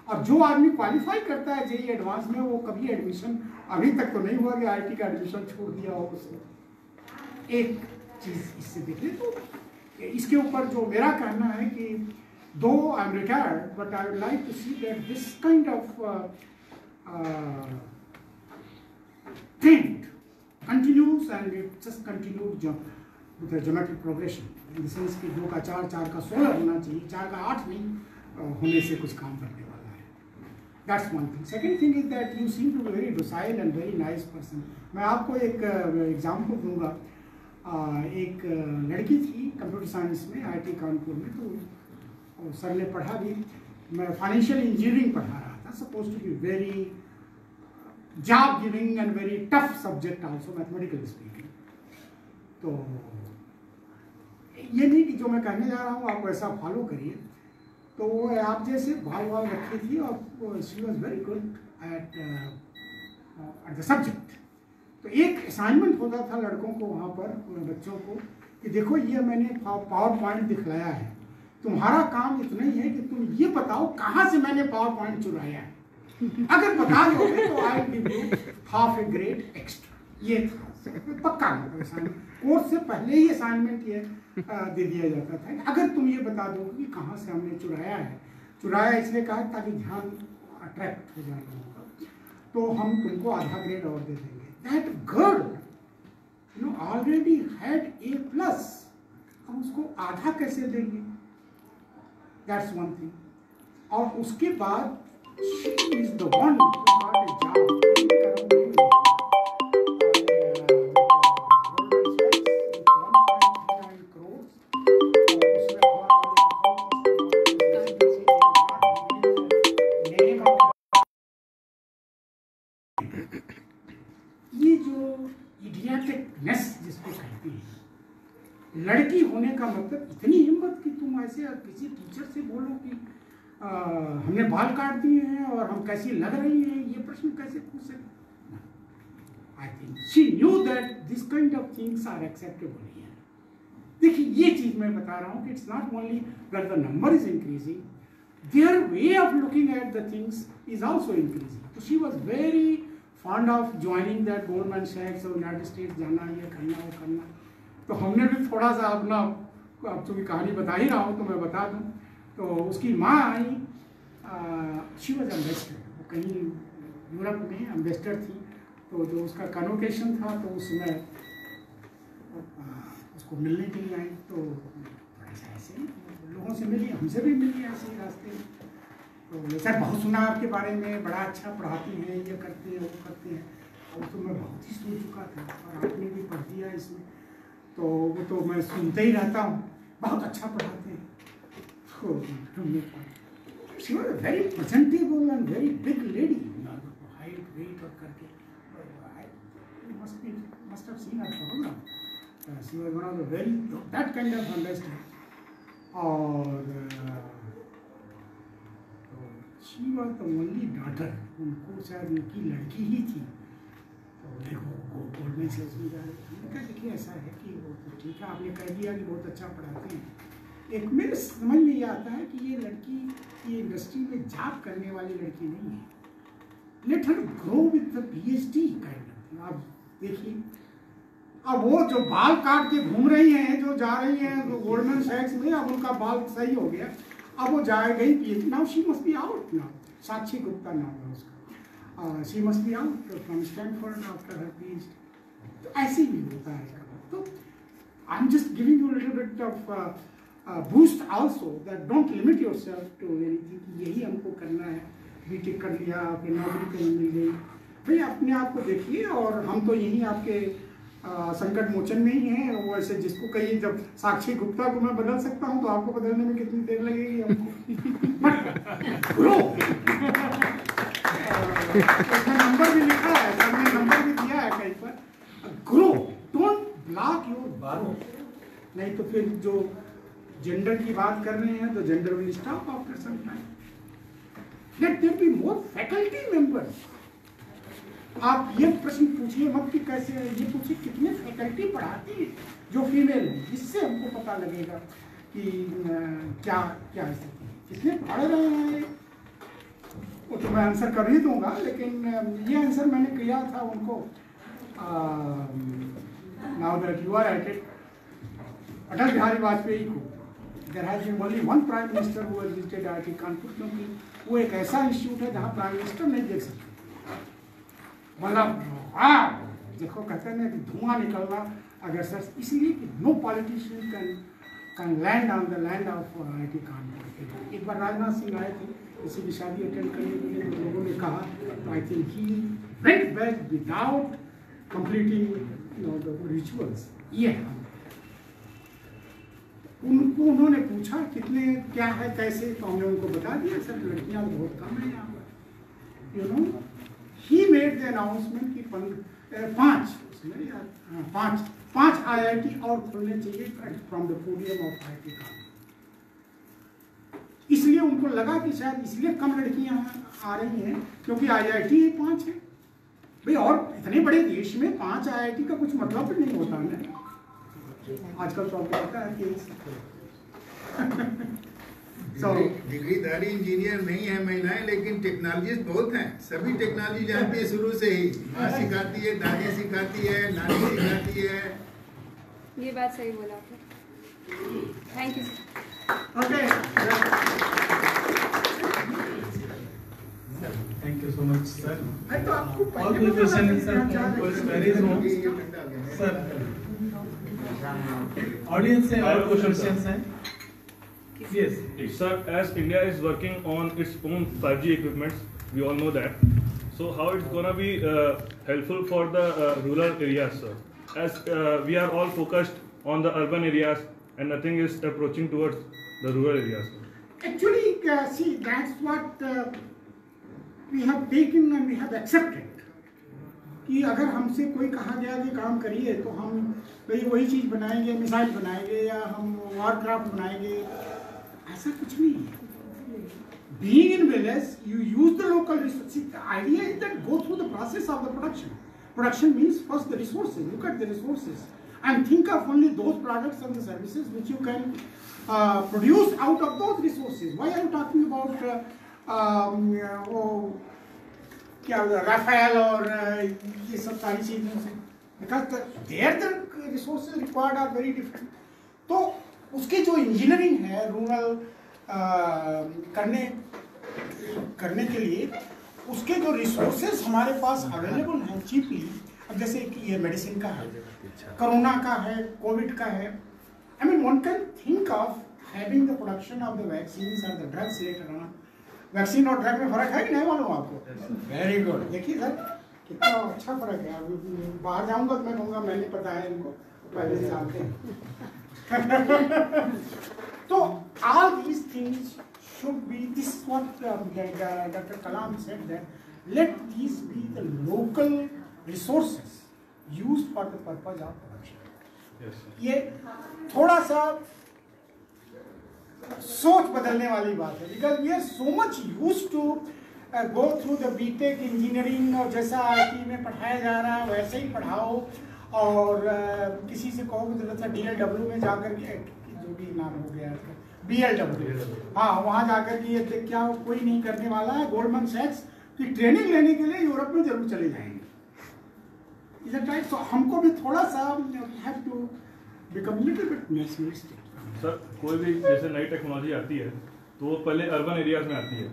और जो आदमी क्वालिफाई करता है JEE एडवांस में, वो कभी एडमिशन अभी तक तो नहीं हुआ कि IIT का एडमिशन छोड़ दिया हो उसने. एक चीज़ इससे देखिए. तो इसके ऊपर जो मेरा कहना है कि though I'm retired, but I would like to see that this kind of trend continues, and it just continued with a geometric progression. In the sense कि 2 का 4, 4 का 16 होना चाहिए, 4 का 8 नहीं होने से कुछ काम करने वाला है. That's one thing. Second thing is that you seem to be very docile and very nice person. मैं आपको एक एग्जाम्पल दूंगा. एक लड़की थी कंप्यूटर साइंस में IIT कानपुर में, तो और सर ने पढ़ा भी. मैं फाइनेंशियल इंजीनियरिंग पढ़ा रहा था. Suppose to be very job giving and very tough subject also, mathematical speaking. तो ये नहीं कि जो मैं कहने जा रहा हूँ आप वैसा फॉलो करिए. तो वो आप जैसे भाव भाव रखी थी और she was very good at the subject. तो एक असाइनमेंट होता था लड़कों को वहाँ पर, बच्चों को, कि देखो ये मैंने पावर पॉइंट दिखलाया है, तुम्हारा काम इतना ही है कि तुम ये बताओ कहाँ से मैंने पावर पॉइंट चुराया है. अगर बता दोगे तो I will give you half A grade extra. ये था पक्का असाइनमेंट. कोर्स से पहले ही असाइनमेंट ये दे दिया जाता था. अगर तुम ये बता दो कि कहाँ से हमने चुराया है. चुराया इसलिए कहा ताकि ध्यान अट्रैक्ट हो जाए लोगों का, तो हम तुमको आधा ग्रेड और दे देंगे. That girl already had A+, हम उसको आधा कैसे देंगे? That's one thing. और उसके बाद she is the one who got a job. ये जो इडियटिकनेस जिसको कहते हैं, लड़की होने का मतलब इतनी हिम्मत कि तुम ऐसे किसी टीचर से बोलो कि हमने बाल काट दिए हैं और हम कैसी लग रही हैं, ये प्रश्न कैसे पूछ सकते? I think she knew that this kind of things are acceptable here. देखिए ये चीज मैं बता रहा हूँ कि it's not only that the number is increasing, there way of looking at the things is also increasing. तो she was very fond of joining that Goldman सैक्स और यूनाइटेड स्टेट्स जाना, ये करना वो करना. तो हमने भी थोड़ा सा अपना, अब चूँकि कहानी बता ही रहा हूँ तो मैं बता दूँ. तो उसकी माँ आई, शी वॉज एम्बेसडर, वो कहीं यूरोप में एम्बेसडर थी. तो जो उसका कन्वोकेशन था तो उसमें उसको मिलने के लिए आई. तो ऐसे लोगों से मिली, हमसे भी मिली ऐसे ही रास्ते में. तो सर बहुत सुना आपके बारे में, बड़ा अच्छा पढ़ाती हैं, ये करते हैं वो करते हैं. और तो मैं बहुत ही सुन चुका था और आपने भी पढ़ दिया इसमें, तो वो तो मैं सुनते ही रहता हूँ, बहुत अच्छा पढ़ाते हैं। तो हमने कहा she was very presentable and very big lady, height weight और करके must have seen her program. She was one of the very that kind of understanding. और she was the only daughter, उनको शायद उनकी लड़की ही थी। तो देखो गोल्डमैन सैक्स में जा रहे थे, मैंने कहा देखिए ऐसा है कि वो तो ठीक है, आपने कह दिया कि बहुत अच्छा पढ़ाते हैं। एक मेरे समझ में ये आता है कि ये लड़की ये इंडस्ट्री में जॉब करने वाली लड़की नहीं है। Let her grow with the PhD kind of. आप देखिए अब वो जो बाल काट के घूम रही हैं, जो जा रही हैं तो गोल्डमैन सैक्स में, अब उनका बाल सही हो गया, अब वो जाए गई PhD। Now she must be out now. Sakshi Gupta नाम है उसका। She must be out from Stanford after her PhD। तो ऐसे ही होता है। तो I am just giving you little bit of boost also that don't limit yourself to anything. यही हमको करना है, BTech कर लिया, फिर नौकरी कहीं मिल गई, भाई अपने आप को देखिए। और हम तो यहीं आपके संकट मोचन में ही हैं। वो ऐसे जिसको कहिए जब साक्षी गुप्ता को मैं बदल सकता हूँ तो आपको बदलने में कितनी देर लगेगी हमको। ग्रो नंबर भी लिखा है, सबने नंबर भी दिया है कहीं पर। ग्रो, डोंट ब्लॉक योर बारो। नहीं तो फिर जो जेंडर की बात कर रहे हैं तो gender will stop after some time. Let there be more faculty members. आप ये प्रश्न पूछिए मत कि कैसे, ये पूछिए कितने फैकल्टी पढ़ाती है जो फीमेल है, जिससे हमको पता लगेगा कि क्या क्या स्थिति है, कितने पढ़ रहे हैं। वो तो मैं आंसर कर ही दूंगा, लेकिन ये आंसर मैंने किया था उनको now that you are at it, Atal Bihari Vajpayee को। There has been only one prime minister who has visited IIT Kanpur, क्योंकि वो एक ऐसा इंस्टीट्यूट है जहाँ प्राइम मिनिस्टर नहीं देख सकते। मतलब देखो कहते हैं ना कि धुआं निकलना अगर सर, इसलिए कि no politician can land on the land of IIT Kanpur. एक बार राजनाथ सिंह आए थे किसी की शादी अटेंड करने के लिए, तो लोगों ने कहा तो I think he went back without completing the rituals. ये उन्होंने पूछा कितने क्या है कैसे, तो हमने उनको बता दिया सर लड़कियां बहुत कम है यहाँ पर, you know. He made the announcement कि पांच IIT और खुलने चाहिए from the podium of IIT Kanpur. इसलिए उनको लगा कि शायद इसलिए कम लड़कियां आ रही हैं क्योंकि IIT ही 5 है। भाई और इतने बड़े देश में 5 IIT का कुछ मतलब भी नहीं होता है आजकल, तो आपको पता है कि डिग्रीधारी इंजीनियर नहीं है महिलाएं, लेकिन टेक्नोलॉजिस्ट बहुत हैं। सभी टेक्नोलॉजी जानती है शुरू से ही, माँ सिखाती है, दादी सिखाती है, नानी सिखाती है। ये बात सही बोला आपने। Thank you. Okay, thank you so much sir. तो आपको और कोई क्वेश्चन सर, कोई क्वेरीज हो सर? ऑडियंस से और कोई क्वेश्चंस हैं? Yes. Sir, as India is working on its own 5G equipments, we all know that. So how it's gonna be helpful for the rural areas, sir? As we are all focused on the urban areas and nothing is approaching towards the rural areas. Actually, see, that's what we have taken and we have accepted. कि अगर हमसे कोई कहा गया कि काम करिए तो हम भाई वही चीज़ बनाएंगे, मिसाइल बनाएंगे या हम वारक्राफ्ट बनाएंगे, ऐसा कुछ नहीं है। Being in village, you use the local resources. The idea is that go through the process of the production. Production means first the resources. Look at the resources and think of only those products and the services which you can produce out of those resources. Why are you talking about क्या Rafale और ये सब सारी चीज़ों से? Because there the resources required are very different. तो उसकी जो इंजीनियरिंग है रूरल करने के लिए, उसके जो रिसोर्सेज हमारे पास अवेलेबल हैं चीपली, अब जैसे कि ये मेडिसिन का है, कोरोना का है, कोविड का है, I mean one can think of having the production of the vaccines and the drugs later on. Vaccine और ड्रग में फर्क है कि नहीं मालूम आपको? Very good. देखिए सर, कितना अच्छा फर्क है। अभी बाहर जाऊंगा तो मैं कहूँगा मैंने पता है इनको, पहले से जानते हैं। तो all these things should be, this is what Dr. Kalam said, that let these be the local resources used for the purpose of production. Yes, sir. ये थोड़ा सा सोच बदलने वाली बात है, because we are so much use to go through the BTech engineering, और जैसा आईटी में पढ़ाया जा रहा है वैसे ही पढ़ाओ, और किसी से कहो कि जरूरत है DLW में जाकर के, जो भी नाम हो गया BLW, हाँ वहाँ जाकर के ये क्या कोई नहीं करने वाला है। गोल्डमैन सैक्स की ट्रेनिंग लेने के लिए यूरोप में जरूर चले जाएंगे। Is it right? सो हमको भी थोड़ा सा have to become little bit nationalistic. Sir कोई भी जैसे नई टेक्नोलॉजी आती है तो वो पहले अर्बन एरियाज में आती है,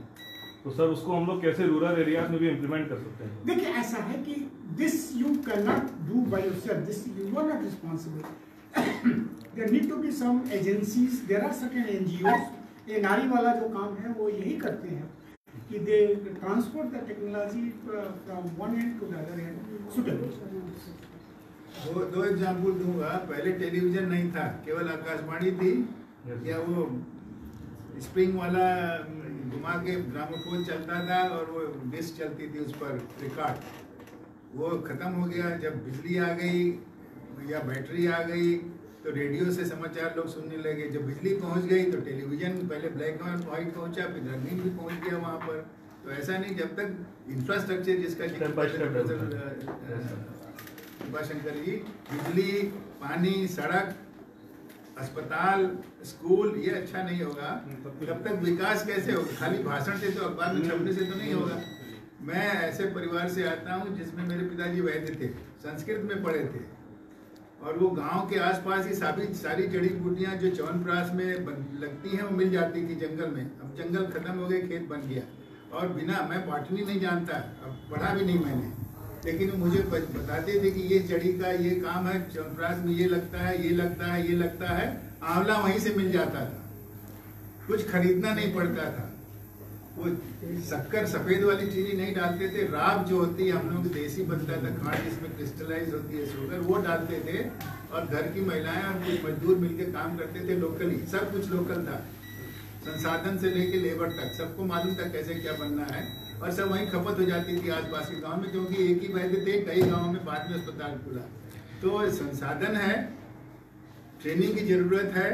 तो सर उसको हम लोग कैसे रूरल एरियाज में भी इम्प्लीमेंट कर सकते हैं? देखिए ऐसा है कि this you can not do by yourself, this you are not responsible. There need to be some agencies, there are certain NGOs। ये नारी वाला जो काम है वो यही करते हैं कि they transport the technology from one end to the other end suitable. दो एग्जाम्पल दूंगा। पहले टेलीविजन नहीं था, केवल आकाशवाणी थी, या वो स्प्रिंग वाला घुमा के ग्रामोफोन चलता था और वो डिस्क चलती थी उस पर रिकॉर्ड, वो खत्म हो गया। जब बिजली आ गई या बैटरी आ गई तो रेडियो से समाचार लोग सुनने लगे। जब बिजली पहुंच गई तो टेलीविजन, पहले ब्लैक एंड व्हाइट पहुंचा, फिर रंगीन भी पहुंच गया वहाँ पर। तो ऐसा नहीं, जब तक इंफ्रास्ट्रक्चर जिसका शंकर जी, बिजली, पानी, सड़क, अस्पताल, स्कूल, ये अच्छा नहीं होगा तब तक विकास कैसे होगा? खाली भाषण से तो, अखबार में छपने से तो नहीं होगा। मैं ऐसे परिवार से आता हूँ जिसमें मेरे पिताजी वैद्य थे, संस्कृत में पढ़े थे, और वो गांव के आसपास ही सारी जड़ी बूटियाँ जो च्यवनप्राश में लगती हैं वो मिल जाती थी जंगल में। अब जंगल खत्म हो गए, खेत बन गया, और बिना, मैं बॉटनी नहीं जानता, अब पढ़ा भी नहीं मैंने, लेकिन मुझे बताते थे कि ये जड़ी का ये काम है, च्यवनप्राश में ये लगता है, ये लगता है, ये लगता है। आंवला वहीं से मिल जाता था, कुछ खरीदना नहीं पड़ता था। वो शक्कर सफेद वाली चीनी नहीं डालते थे, राब जो होती है हम लोग देसी बनता था खांड, जिसमें क्रिस्टलाइज होती है शुगर, वो डालते थे। और घर की महिलाएं और कुछ मजदूर मिलकर काम करते थे लोकली, सब कुछ लोकल था, संसाधन से लेके लेबर तक, सबको मालूम था कैसे क्या बनना है, और सब वहीं खपत हो जाती थी आसपास के गांव में, क्योंकि एक ही वैद्य थे, कई गांवों में बाद में अस्पताल खुला। तो संसाधन है, ट्रेनिंग की जरूरत है,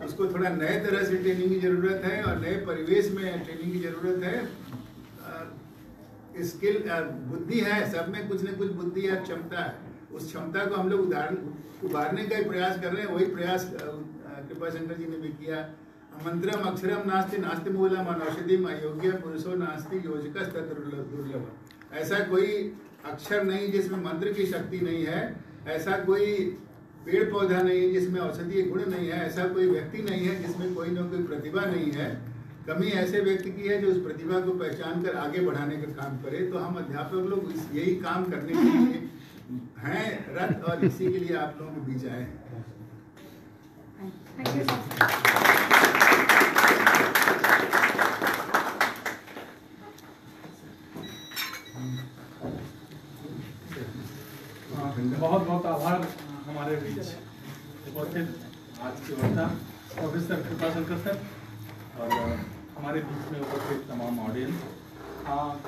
उसको थोड़ा नए तरह से ट्रेनिंग की जरूरत है, और नए परिवेश में ट्रेनिंग की जरूरत है। स्किल, बुद्धि है, सब में कुछ न कुछ बुद्धि और क्षमता है। उस क्षमता को हम लोग उभारने का ही प्रयास कर रहे हैं। वही प्रयास कृपा शंकर जी ने भी किया। मंत्रम अक्षरम नास्ति नास्ति मूलम अनौषधिम अयोग्य पुरुषो नास्ति योजकस दुर्लभ। ऐसा कोई अक्षर नहीं जिसमें मंत्र की शक्ति नहीं है, ऐसा कोई पेड़ पौधा नहीं है जिसमें औषधीय गुण नहीं है, ऐसा कोई व्यक्ति नहीं है जिसमें कोई न कोई प्रतिभा नहीं है। कमी ऐसे व्यक्ति की है जो उस प्रतिभा को पहचान कर आगे बढ़ाने का काम करे। तो हम अध्यापक लोग यही काम करने के लिए हैं रत, और इसी के लिए आप लोगों के बीच आए हैं। बहुत बहुत आभार हमारे बीच उपस्थित आज के वक्ता प्रोफेसर कृपा शंकर सर और हमारे बीच में उपस्थित तमाम ऑडियंस।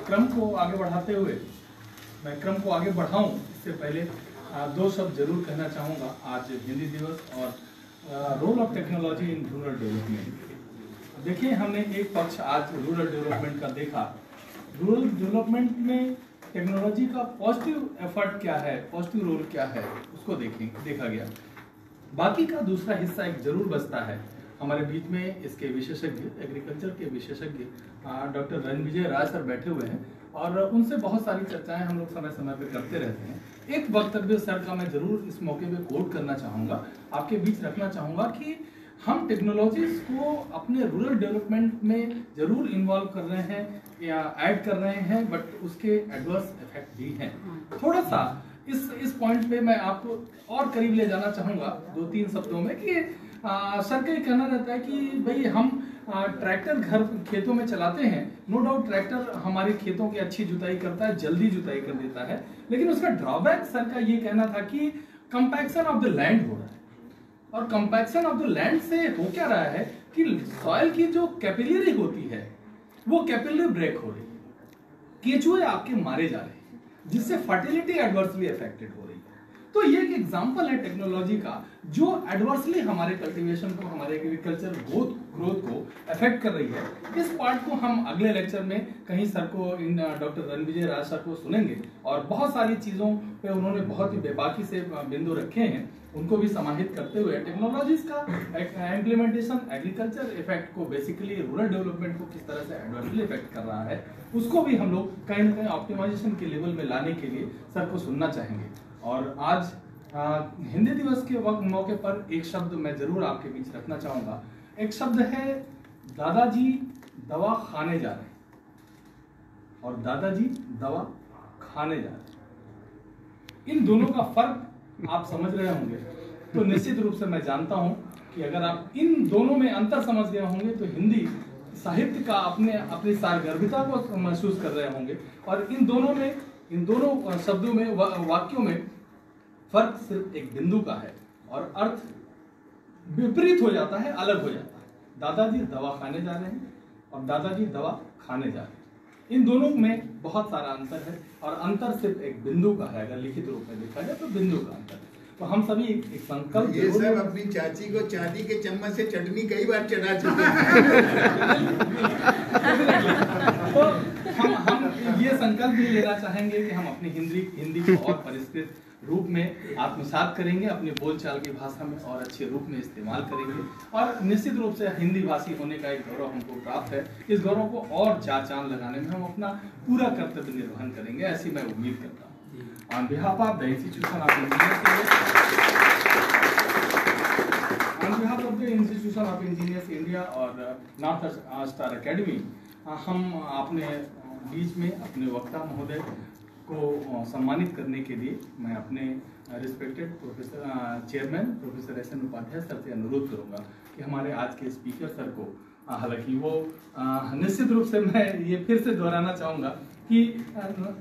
क्रम को आगे बढ़ाते हुए, मैं क्रम को आगे बढ़ाऊं इससे पहले दो शब्द जरूर कहना चाहूँगा। आज हिंदी दिवस और role of technology in rural development. देखिए, हमने एक पक्ष आज रूरल डेवलपमेंट का देखा। रूरल डेवलपमेंट में टेक्नोलॉजी का पॉजिटिव एफर्ट क्या है, पॉजिटिव रोल क्या है, उसको देखा गया। बाकी का दूसरा हिस्सा एक जरूर बचता है। हमारे बीच में इसके विशेषज्ञ, एग्रीकल्चर के विशेषज्ञ डॉक्टर रणविजय राय सर बैठे हुए हैं, और उनसे बहुत सारी चर्चाएं हम लोग समय समय पर करते रहते हैं। एक वक्तव्य सर का मैं जरूर इस मौके पे कोट करना चाहूँगा, आपके बीच रखना चाहूँगा कि हम टेक्नोलॉजीज को अपने रूरल डेवलपमेंट में जरूर इन्वॉल्व कर रहे हैं या ऐड कर रहे हैं, बट उसके एडवर्स इफेक्ट भी हैं। थोड़ा सा इस पॉइंट पे मैं आपको और करीब ले जाना चाहूँगा 2-3 शब्दों में कि सर का ये कहना रहता है कि भाई हम ट्रैक्टर घर खेतों में चलाते हैं, नो डाउट ट्रैक्टर हमारे खेतों की अच्छी जुताई करता है, जल्दी जुताई कर देता है, लेकिन उसका ड्रॉबैक सर का ये कहना था कि कंपैक्शन ऑफ द लैंड हो रहा है। और कंपैक्शन ऑफ द लैंड से हो क्या रहा है कि सॉइल की जो कैपिलरी होती है वो कैपिलरी ब्रेक हो रही है, केचुए आपके मारे जा रहे हैं, जिससे फर्टिलिटी एडवर्सली अफेक्टेड हो रही है। तो ये एक एग्जांपल है टेक्नोलॉजी का जो एडवर्सली हमारे कल्टीवेशन को, हमारे एग्रीकल्चर ग्रोथ को अफेक्ट कर रही है। इस पार्ट को हम अगले लेक्चर में कहीं सर को, डॉक्टर रणविजय राज सर को सुनेंगे, और बहुत सारी चीजों पे उन्होंने बहुत ही बेबाकी से बिंदु रखे हैं, उनको भी समाहित करते हुए टेक्नोलॉजीज का इम्प्लीमेंटेशन एग्रीकल्चर इफेक्ट को, बेसिकली रूरल डेवलपमेंट को किस तरह से एडवर्सली इफेक्ट कर रहा है, उसको भी हम लोग कहीं ना कहीं ऑप्टिमाइजेशन के लेवल में लाने के लिए सर को सुनना चाहेंगे। और आज हिंदी दिवस के मौके पर एक शब्द मैं जरूर आपके बीच रखना चाहूंगा। एक शब्द है दादाजी दवा खाने जा रहे हैं और दादाजी दवा खाने जा रहे हैं। इन दोनों का फर्क आप समझ रहे होंगे, तो निश्चित रूप से मैं जानता हूं कि अगर आप इन दोनों में अंतर समझ गए होंगे तो हिंदी साहित्य का अपनी सारगर्भिता को महसूस कर रहे होंगे। और इन दोनों शब्दों में, वाक्यों में फर्क सिर्फ एक बिंदु का है और अर्थ विपरीत हो जाता है, अलग हो जाता है। दादाजी दवा खाने जा रहे हैं और दादाजी दवा खाने जा रहे हैं, इन दोनों में बहुत सारा अंतर है और अंतर सिर्फ एक बिंदु का है। अगर लिखित रूप में देखा जाए तो बिंदु का अंतर है। तो हम सभी एक संकल्प, ये सब अपनी चाची को चांदी के चम्मच से चटनी कई बार चढ़ा चुके हैं। तो हम ये संकल्प भी लेना चाहेंगे कि हम अपनी हिंदी को और परिष्कृत रूप में आत्मसात करेंगे, अपने बोलचाल की भाषा में और अच्छे रूप में इस्तेमाल करेंगे। और निश्चित रूप से हिंदी भाषी होने का एक गौरव हमको प्राप्त है। इस गौरव को और चार चांद लगाने में हम अपना पूरा कर्तव्य निर्वहन करेंगे, ऐसी मैं उम्मीद करता हूँ। On behalf of the Institution of Engineers India और नॉर्थ स्टार अकेडमी, हम अपने बीच में अपने वक्ता महोदय को सम्मानित करने के लिए मैं अपने respected professor chairman professor S N Upadhyay sir से अनुरोध करूंगा कि हमारे आज के स्पीकर सर को, हालांकि वो निश्चित रूप से मैं ये फिर से दोहराना चाहूँगा कि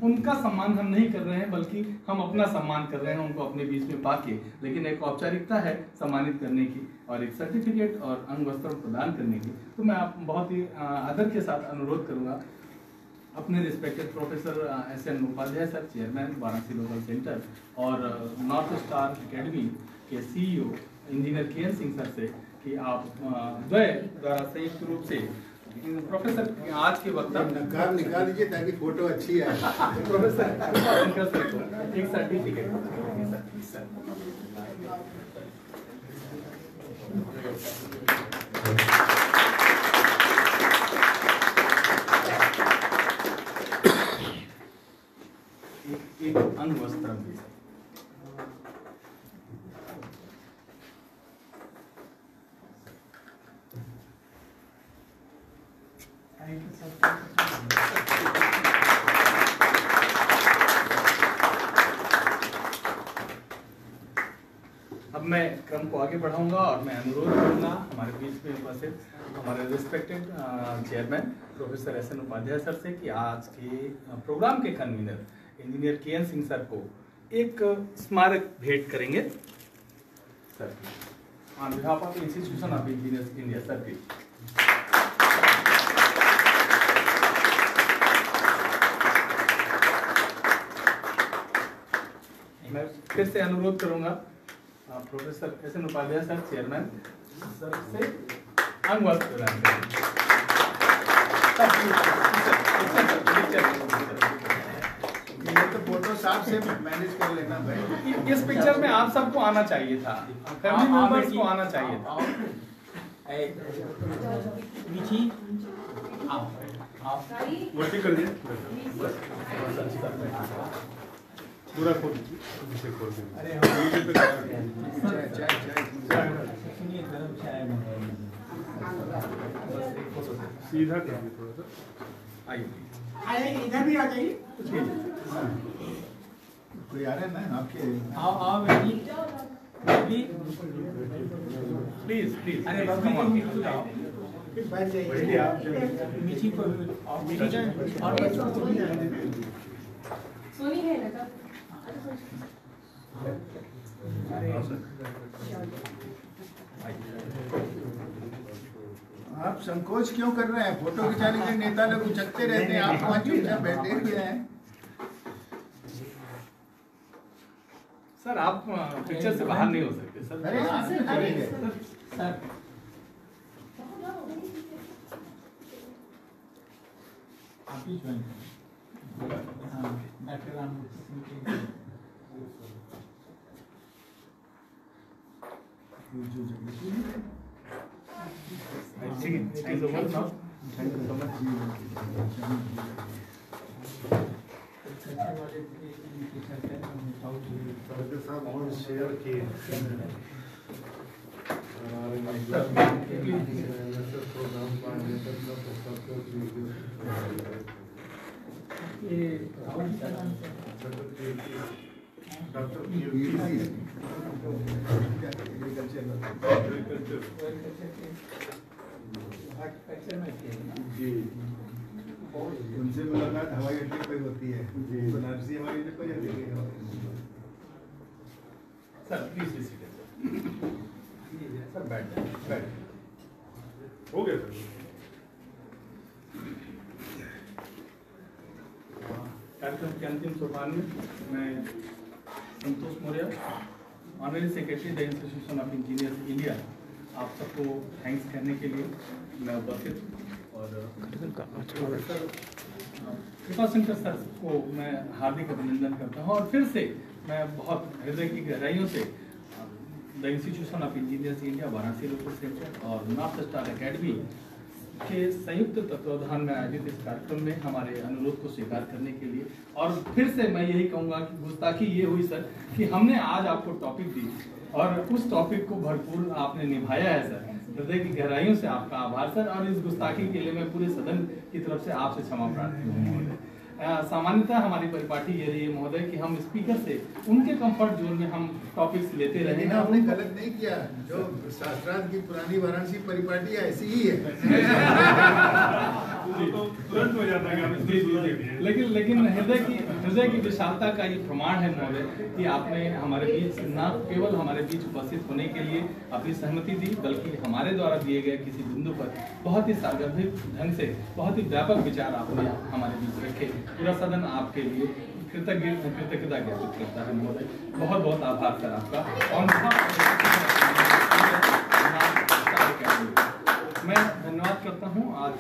उनका सम्मान हम नहीं कर रहे हैं, बल्कि हम अपना सम्मान कर रहे हैं उनको अपने बीच में पाके। लेकिन एक औपचारिकता है सम्मानित करने की और एक सर्टिफिकेट और अंग वस्त्र प्रदान करने की। तो मैं आप बहुत ही आदर के साथ अनुरोध करूँगा अपने respected professor S N Upadhyay sir, chairman Varanasi local centre, और नॉर्थ स्टार अकेडमी के CEO engineer K N Singh sir से कि आप द्वय द्वारा संयुक्त रूप से प्रोफेसर आज के वक्ता नकाब निकाल दीजिए ताकि फोटो अच्छी आए। प्रोफेसर सर को एक सर्टिफिकेट एक अंग वस्त्र भी। अब मैं क्रम को आगे बढ़ाऊंगा और मैं अनुरोध करूंगा हमारे बीच में उपस्थित हमारे respected chairman professor S N Upadhyay sir से कि आज के प्रोग्राम के convener engineer K N Singh sir को एक स्मारक भेंट करेंगे। Sir on behalf of Institution of engineers India sir की मैं फिर से अनुरोध करूंगा professor S N Upadhyay sir, chairman sir से अंग वस्त्र प्रदान करेंगे। ये तो फोटो साहब से मैनेज कर लेना भाई। इस पिक्चर में आप सबको आना चाहिए था, फैमिली मेंबर्स को आना चाहिए था। वर्टी कर दिए पूरा खोल दीजिए, खोल दीजिए। अरे सीधा करिए थोड़ा सा, आइए इधर भी आ जाइए। कोई आ रहा है ना आपके? आओ बेटी, प्लीज प्लीज। अरे बैठ जाइए मीठी को सोनी है लगा आप संकोच क्यों कर रहे हैं? फोटो खिंचाने के नेता लोग उचकते रहते हैं, आप वहाँ चुपचाप बैठे हुए हैं। सर आप पिक्चर से बाहर नहीं हो सकते सर। अरे करेंगे सर आप ही ज्वाइन करें। हाँ डॉक्टर राममूर्ति सिंह के ठीक है, it is over now. Thank you so much. उनसे मुलाकात हवाई अड्डे पर होती है, बनारसी हवाई अड्डे पर जाती है। Sir please be seated sir. बैठ जाइए, हो गया सर। कार्यक्रम के अंतिम सोपान में मैं Santosh Maurya, honorary secretary the institution of engineers India, आप सबको थैंक्स कहने के लिए मैं उपस्थित और प्रोफेसर कृपाशंकर सर को मैं हार्दिक अभिनंदन करता हूं और फिर से मैं बहुत हृदय की गहराइयों से the institution of engineers India Varanasi local centre और नॉर्थ स्टार एकेडमी के संयुक्त तत्वावधान में आयोजित इस कार्यक्रम में हमारे अनुरोध को स्वीकार करने के लिए। और फिर से मैं यही कहूँगा कि गुस्ताखी ये हुई सर कि हमने आज आपको टॉपिक दी और उस टॉपिक को भरपूर आपने निभाया है सर। हृदय की गहराइयों से आपका आभार सर, और इस गुस्ताखी के लिए मैं पूरे सदन की तरफ से आपसे क्षमा प्रार्थी हूँ महोदय। सामान्यतः हमारी परिपाटी ये रही है महोदय कि हम स्पीकर से उनके कंफर्ट जोन में हम टॉपिक्स लेते रहे। लेकिन आपने गलत नहीं किया, जो शास्त्रार्थ की पुरानी वाराणसी परिपाटी ऐसी ही है। तो तुरंत हो जाता है। लेकिन हृदय की विशालता का ये प्रमाण है महोदय कि आपने हमारे बीच न केवल हमारे बीच उपस्थित होने के लिए अपनी सहमति दी, बल्कि हमारे द्वारा दिए गए किसी बिंदु पर बहुत ही सार्वभौमिक ढंग से बहुत ही व्यापक विचार आपने हमारे बीच रखे। पूरा सदन आपके लिए कृतज्ञता ज्ञापित करता है महोदय। बहुत बहुत आभार सर आपका। और मैं धन्यवाद करता हूं आज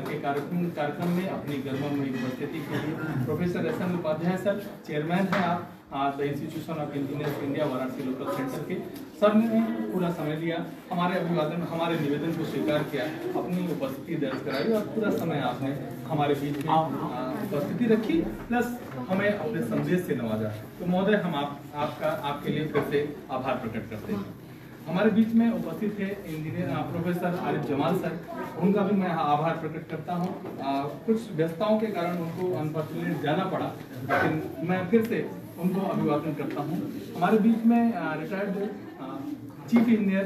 के कार्यक्रम में अपनी गर्ममयी उपस्थिति के लिए। Professor SN Upadhyay sir, chairman हैं आप the institution of engineers India Varanasi local centre के, सर ने पूरा समय लिया, हमारे अभिवादन हमारे निवेदन को स्वीकार किया, अपनी उपस्थिति दर्ज कराई और पूरा समय आपने हमारे बीच में उपस्थिति रखी, प्लस हमें अपने संदेश से नवाजा। तो महोदय हम आपके लिए फिर से आभार प्रकट करते हैं। हमारे बीच में उपस्थित थे engineer professor Arif Jamal sir, उनका भी मैं आभार प्रकट करता हूं। कुछ व्यस्तताओं के कारण उनको अनफॉर्चुनेट जाना पड़ा, लेकिन मैं फिर से उनको अभिवादन करता हूं। हमारे बीच में retired chief engineer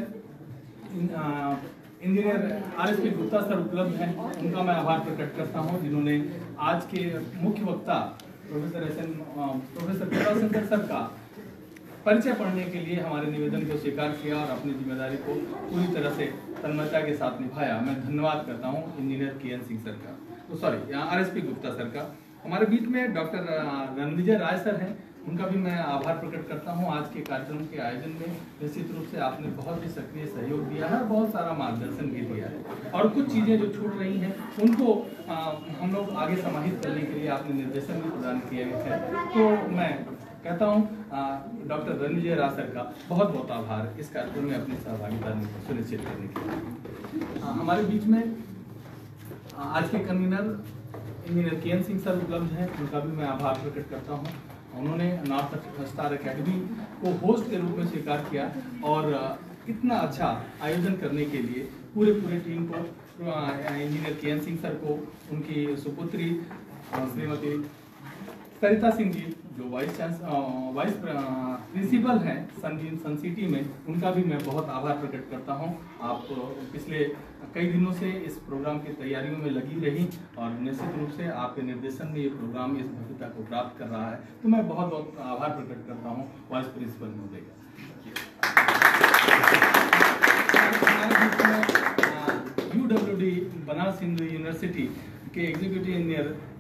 RSP Gupta sir उपलब्ध हैं, उनका मैं आभार प्रकट करता हूं, जिन्होंने आज के मुख्य वक्ता प्रोफेसर कृपाशंकर सर का परिचय पढ़ने के लिए हमारे निवेदन को स्वीकार किया और अपनी जिम्मेदारी को पूरी तरह से तन्मयता के साथ निभाया। मैं धन्यवाद करता हूं इंजीनियर KN सिंह सर का, RSP गुप्ता सर का। हमारे बीच में डॉक्टर रणविजय राय सर हैं, उनका भी मैं आभार प्रकट करता हूं। आज के कार्यक्रम के आयोजन में निश्चित रूप से आपने बहुत ही सक्रिय सहयोग दिया है, बहुत सारा मार्गदर्शन भी दिया है, और कुछ चीज़ें जो छूट रही हैं उनको हम लोग आगे समाहित करने के लिए आपने निर्देशन भी प्रदान किए हैं। तो मैं कहता हूँ डॉक्टर रणविजय राय सर का बहुत बहुत आभार इस कार्यक्रम में अपनी सहभागिता सुनिश्चित करने के लिए। हमारे बीच में आज के convener engineer KN Singh sir उपलब्ध हैं, उनका भी मैं आभार प्रकट करता हूँ। उन्होंने नॉर्थ स्टार एकेडमी को होस्ट के रूप में स्वीकार किया और इतना अच्छा आयोजन करने के लिए पूरे टीम को, इंजीनियर KN सिंह सर को, उनकी सुपुत्री श्रीमती सरिता सिंह जी जो वाइस प्रिंसिपल हैं सन सिटी में, उनका भी मैं बहुत आभार प्रकट करता हूं। आप पिछले कई दिनों से इस प्रोग्राम की तैयारियों में लगी रही और निश्चित रूप से आपके निर्देशन में ये प्रोग्राम इस भव्यता को प्राप्त कर रहा है, तो मैं बहुत बहुत आभार प्रकट करता हूँ वाइस प्रिंसिपल महोदय का। UWD बनारस हिंदू यूनिवर्सिटी के executive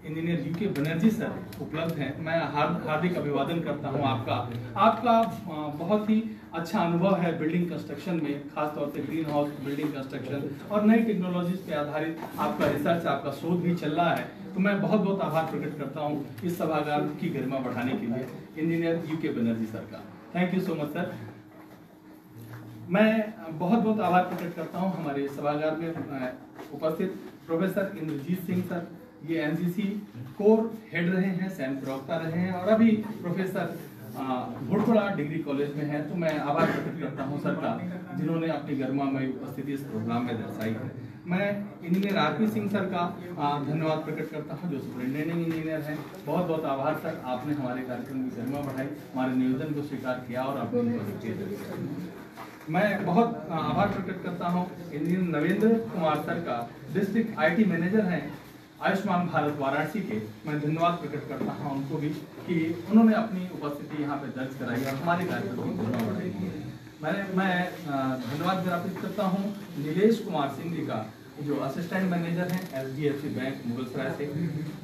engineer UK Banerjee sir उपलब्ध हैं। मैं हार्दिक अभिवादन करता हूं आपका बहुत ही अच्छा अनुभव है बिल्डिंग कंस्ट्रक्शन में, खासतौर से ग्रीन हाउस बिल्डिंग कंस्ट्रक्शन और नई टेक्नोलॉजीज पे आधारित आपका रिसर्च, आपका शोध भी चल रहा है। तो मैं बहुत बहुत आभार प्रकट करता हूं इस सभागार की गरिमा बढ़ाने के लिए इंजीनियर यूके बनर्जी सर का। Thank you so much sir. मैं बहुत बहुत आभार प्रकट करता हूं हमारे सभागार में उपस्थित प्रोफेसर इंद्रजीत सिंह सर। ये एनसीसी कोर हेड रहे हैं, सैन्य प्रवक्ता रहे हैं और अभी प्रोफेसर घोड़खोड़ा डिग्री कॉलेज में हैं। तो मैं आभार प्रकट करता हूं सर का, जिन्होंने अपनी गरिमामय उपस्थिति इस प्रोग्राम में दर्शाई है। मैं इंजीनियर आरपी सिंह सर का धन्यवाद प्रकट करता हूं, जो सुपरिटेंडिंग इंजीनियर हैं। बहुत बहुत आभार सर, आपने हमारे कार्यक्रम की गरिमा बढ़ाई, हमारे निवेदन को स्वीकार किया और अपनी मैं बहुत आभार प्रकट करता हूं इंजीनियर नवेंद्र कुमार सर का, डिस्ट्रिक्ट आईटी मैनेजर हैं आयुष्मान भारत वाराणसी के। मैं धन्यवाद प्रकट करता हूं उनको भी कि उन्होंने अपनी उपस्थिति यहाँ पे दर्ज कराई और हमारे कार्यक्रम की गरिमा बढ़ाई। मैं धन्यवाद ज्ञापित करता हूं नीलेश कुमार सिंह जी का, जो असिस्टेंट मैनेजर हैं HDFC बैंक मुगलसराय से।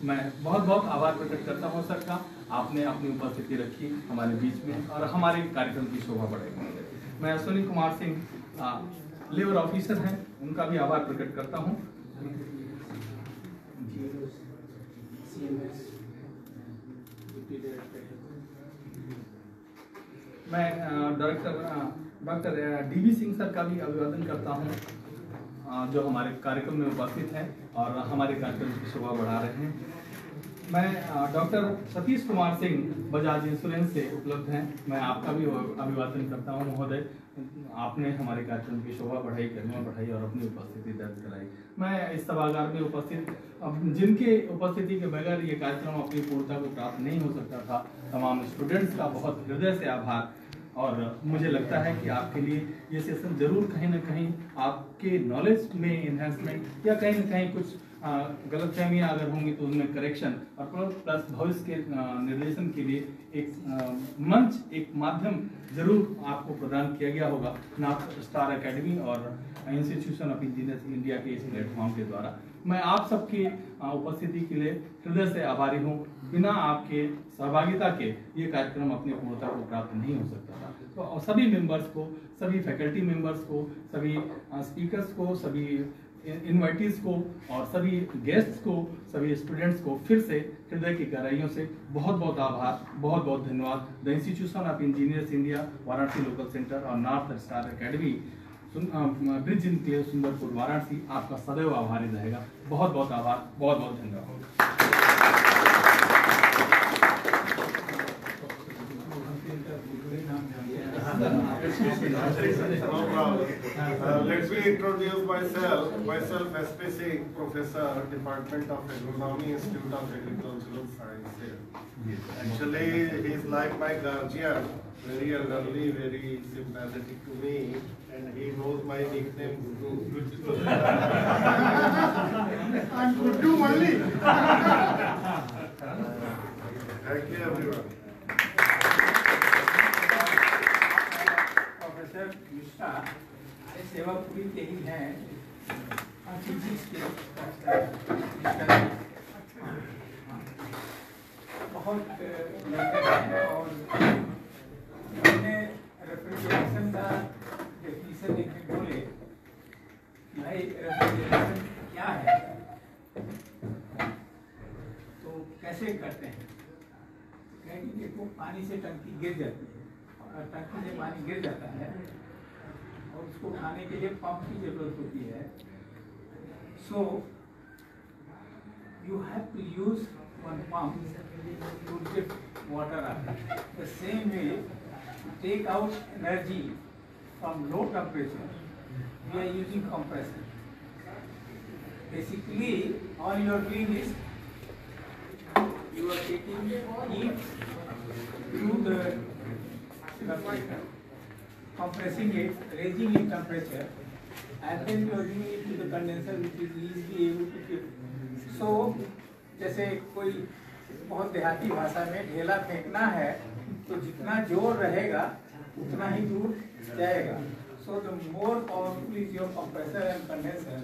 मैं बहुत बहुत आभार प्रकट करता हूं सर का, आपने अपनी उपस्थिति रखी हमारे बीच में और हमारे कार्यक्रम की शोभा बढ़ाई। मैं अश्विनी कुमार सिंह लेबर ऑफिसर हैं, उनका भी आभार प्रकट करता हूं। मैं डॉक्टर DB सिंह सर का भी अभिवादन करता हूं, जो हमारे कार्यक्रम में उपस्थित हैं और हमारे कार्यक्रम की शोभा बढ़ा रहे हैं। मैं डॉक्टर सतीश कुमार सिंह बजाज इंश्योरेंस से उपलब्ध हैं। मैं आपका भी अभिवादन करता हूं महोदय, आपने हमारे कार्यक्रम की शोभा बढ़ाई, गरिमा बढ़ाई और अपनी उपस्थिति दर्ज कराई। मैं इस सभागार में उपस्थित जिनके उपस्थिति के बगैर ये कार्यक्रम अपनी पूर्णता को प्राप्त नहीं हो सकता था, तमाम स्टूडेंट्स का बहुत हृदय से आभार। और मुझे लगता है कि आपके लिए ये सेशन जरूर कहीं ना कहीं आपके नॉलेज में इन्हेंसमेंट या कहीं ना कहीं कुछ गलतफहमियां अगर होंगी तो उनमें करेक्शन और प्लस भविष्य के निर्देशन के लिए एक मंच, एक माध्यम जरूर आपको प्रदान किया गया होगा नॉर्थ स्टार एकेडमी और इंस्टीट्यूशन ऑफ इंजीनियर्स इंडिया के इस प्लेटफॉर्म के द्वारा। मैं आप सबकी उपस्थिति के लिए हृदय से आभारी हूँ। बिना आपके सहभागिता के ये कार्यक्रम अपनी पूर्णता को प्राप्त नहीं हो सकता था। तो सभी मेंबर्स को, सभी फैकल्टी मेंबर्स को, सभी स्पीकर्स को, सभी इनवाइटीज को और सभी गेस्ट्स को, सभी स्टूडेंट्स को फिर से हृदय की गहराइयों से बहुत बहुत आभार, बहुत बहुत धन्यवाद। The institution of engineers India Varanasi local centre और north star academy bridge in place Sundarpur Varanasi आपका सदैव आभारी रहेगा। बहुत बहुत आभार, बहुत बहुत धन्यवाद। No problem. Let me introduce myself. Myself SP Singh, Professor, Department of Agronomy, Institute of Agricultural Sciences. Actually, he's like my guardian, very elderly, very sympathetic to me, and he knows my nickname Guru. I'm Guru only. Thank you, everyone. Professor Mishra सेवा पूरी के ही हैं बहुत और मैंने refrigeration का definition एक बोले भाई रेफ्रिजरेशन क्या है, तो कैसे करते हैं। कहेंगे देखो पानी से टंकी गिर जाती है, टंकी से पानी गिर जाता है और उसको उठाने के लिए पंप की जरूरत होती है। So you have to use one pump to lift water up. The same way to take out energy from low temperature we are using compressor. Basically all you are doing is you are taking heat through the compressing it, raising its temperature, and then you are giving it to the condenser, which is easily able to keep. So, जैसे कोई बहुत देहाती भाषा में ढेला फेंकना है, तो जितना जोर रहेगा उतना ही दूर जाएगा. So the more powerful is your compressor and condenser,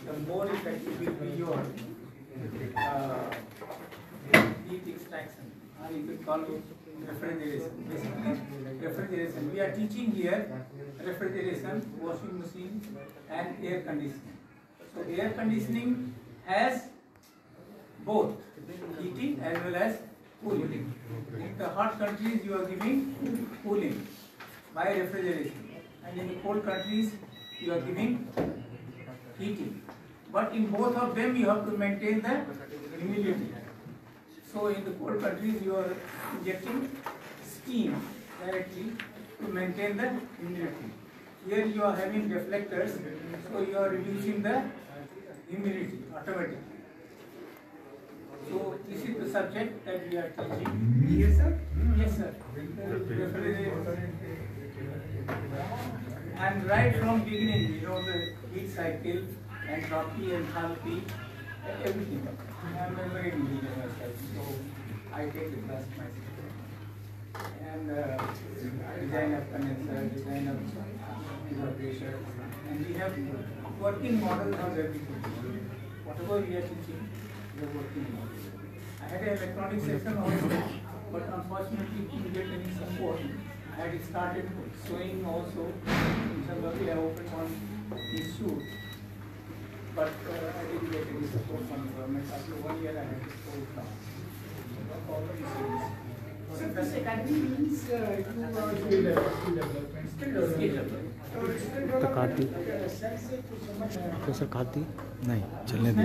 the more effective will be your heat extraction, or you can call it refrigeration. Basically, refrigeration. We are teaching here refrigeration, washing machine, and air conditioning. So air conditioning has both heating as well as cooling. In the hot countries, you are giving cooling by refrigeration, and in the cold countries, you are giving heating. But in both of them, you have to maintain the humidity. So in the cold countries, you are injecting steam directly to maintain the humidity. Here you are having deflectors, so you are reducing the humidity automatically. So this is the subject that we are teaching. Yes, sir. Yes, sir. And right from beginning, you know the heat cycle, entropy, enthalpy, everything. I am a very engineer myself, so I take the class myself. And design of condenser, design of evaporation, and we have working models of everything. Whatever we are teaching, the working model. I had an electronic section also, but unfortunately didn't get any support. I had started sewing also. Recently I opened one institute, but I didn't get any support from the government. After 1 year I had to close down. So this academy means you are doing skill development. तो काटी professor काटी नहीं चलने दे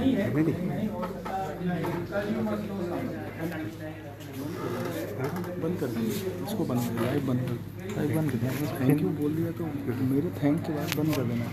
बंद कर दिया इसको बंद कर लाइव बंद कर दिया थैंक यू बोल दिया तो मेरे थैंक के बाद बंद कर देना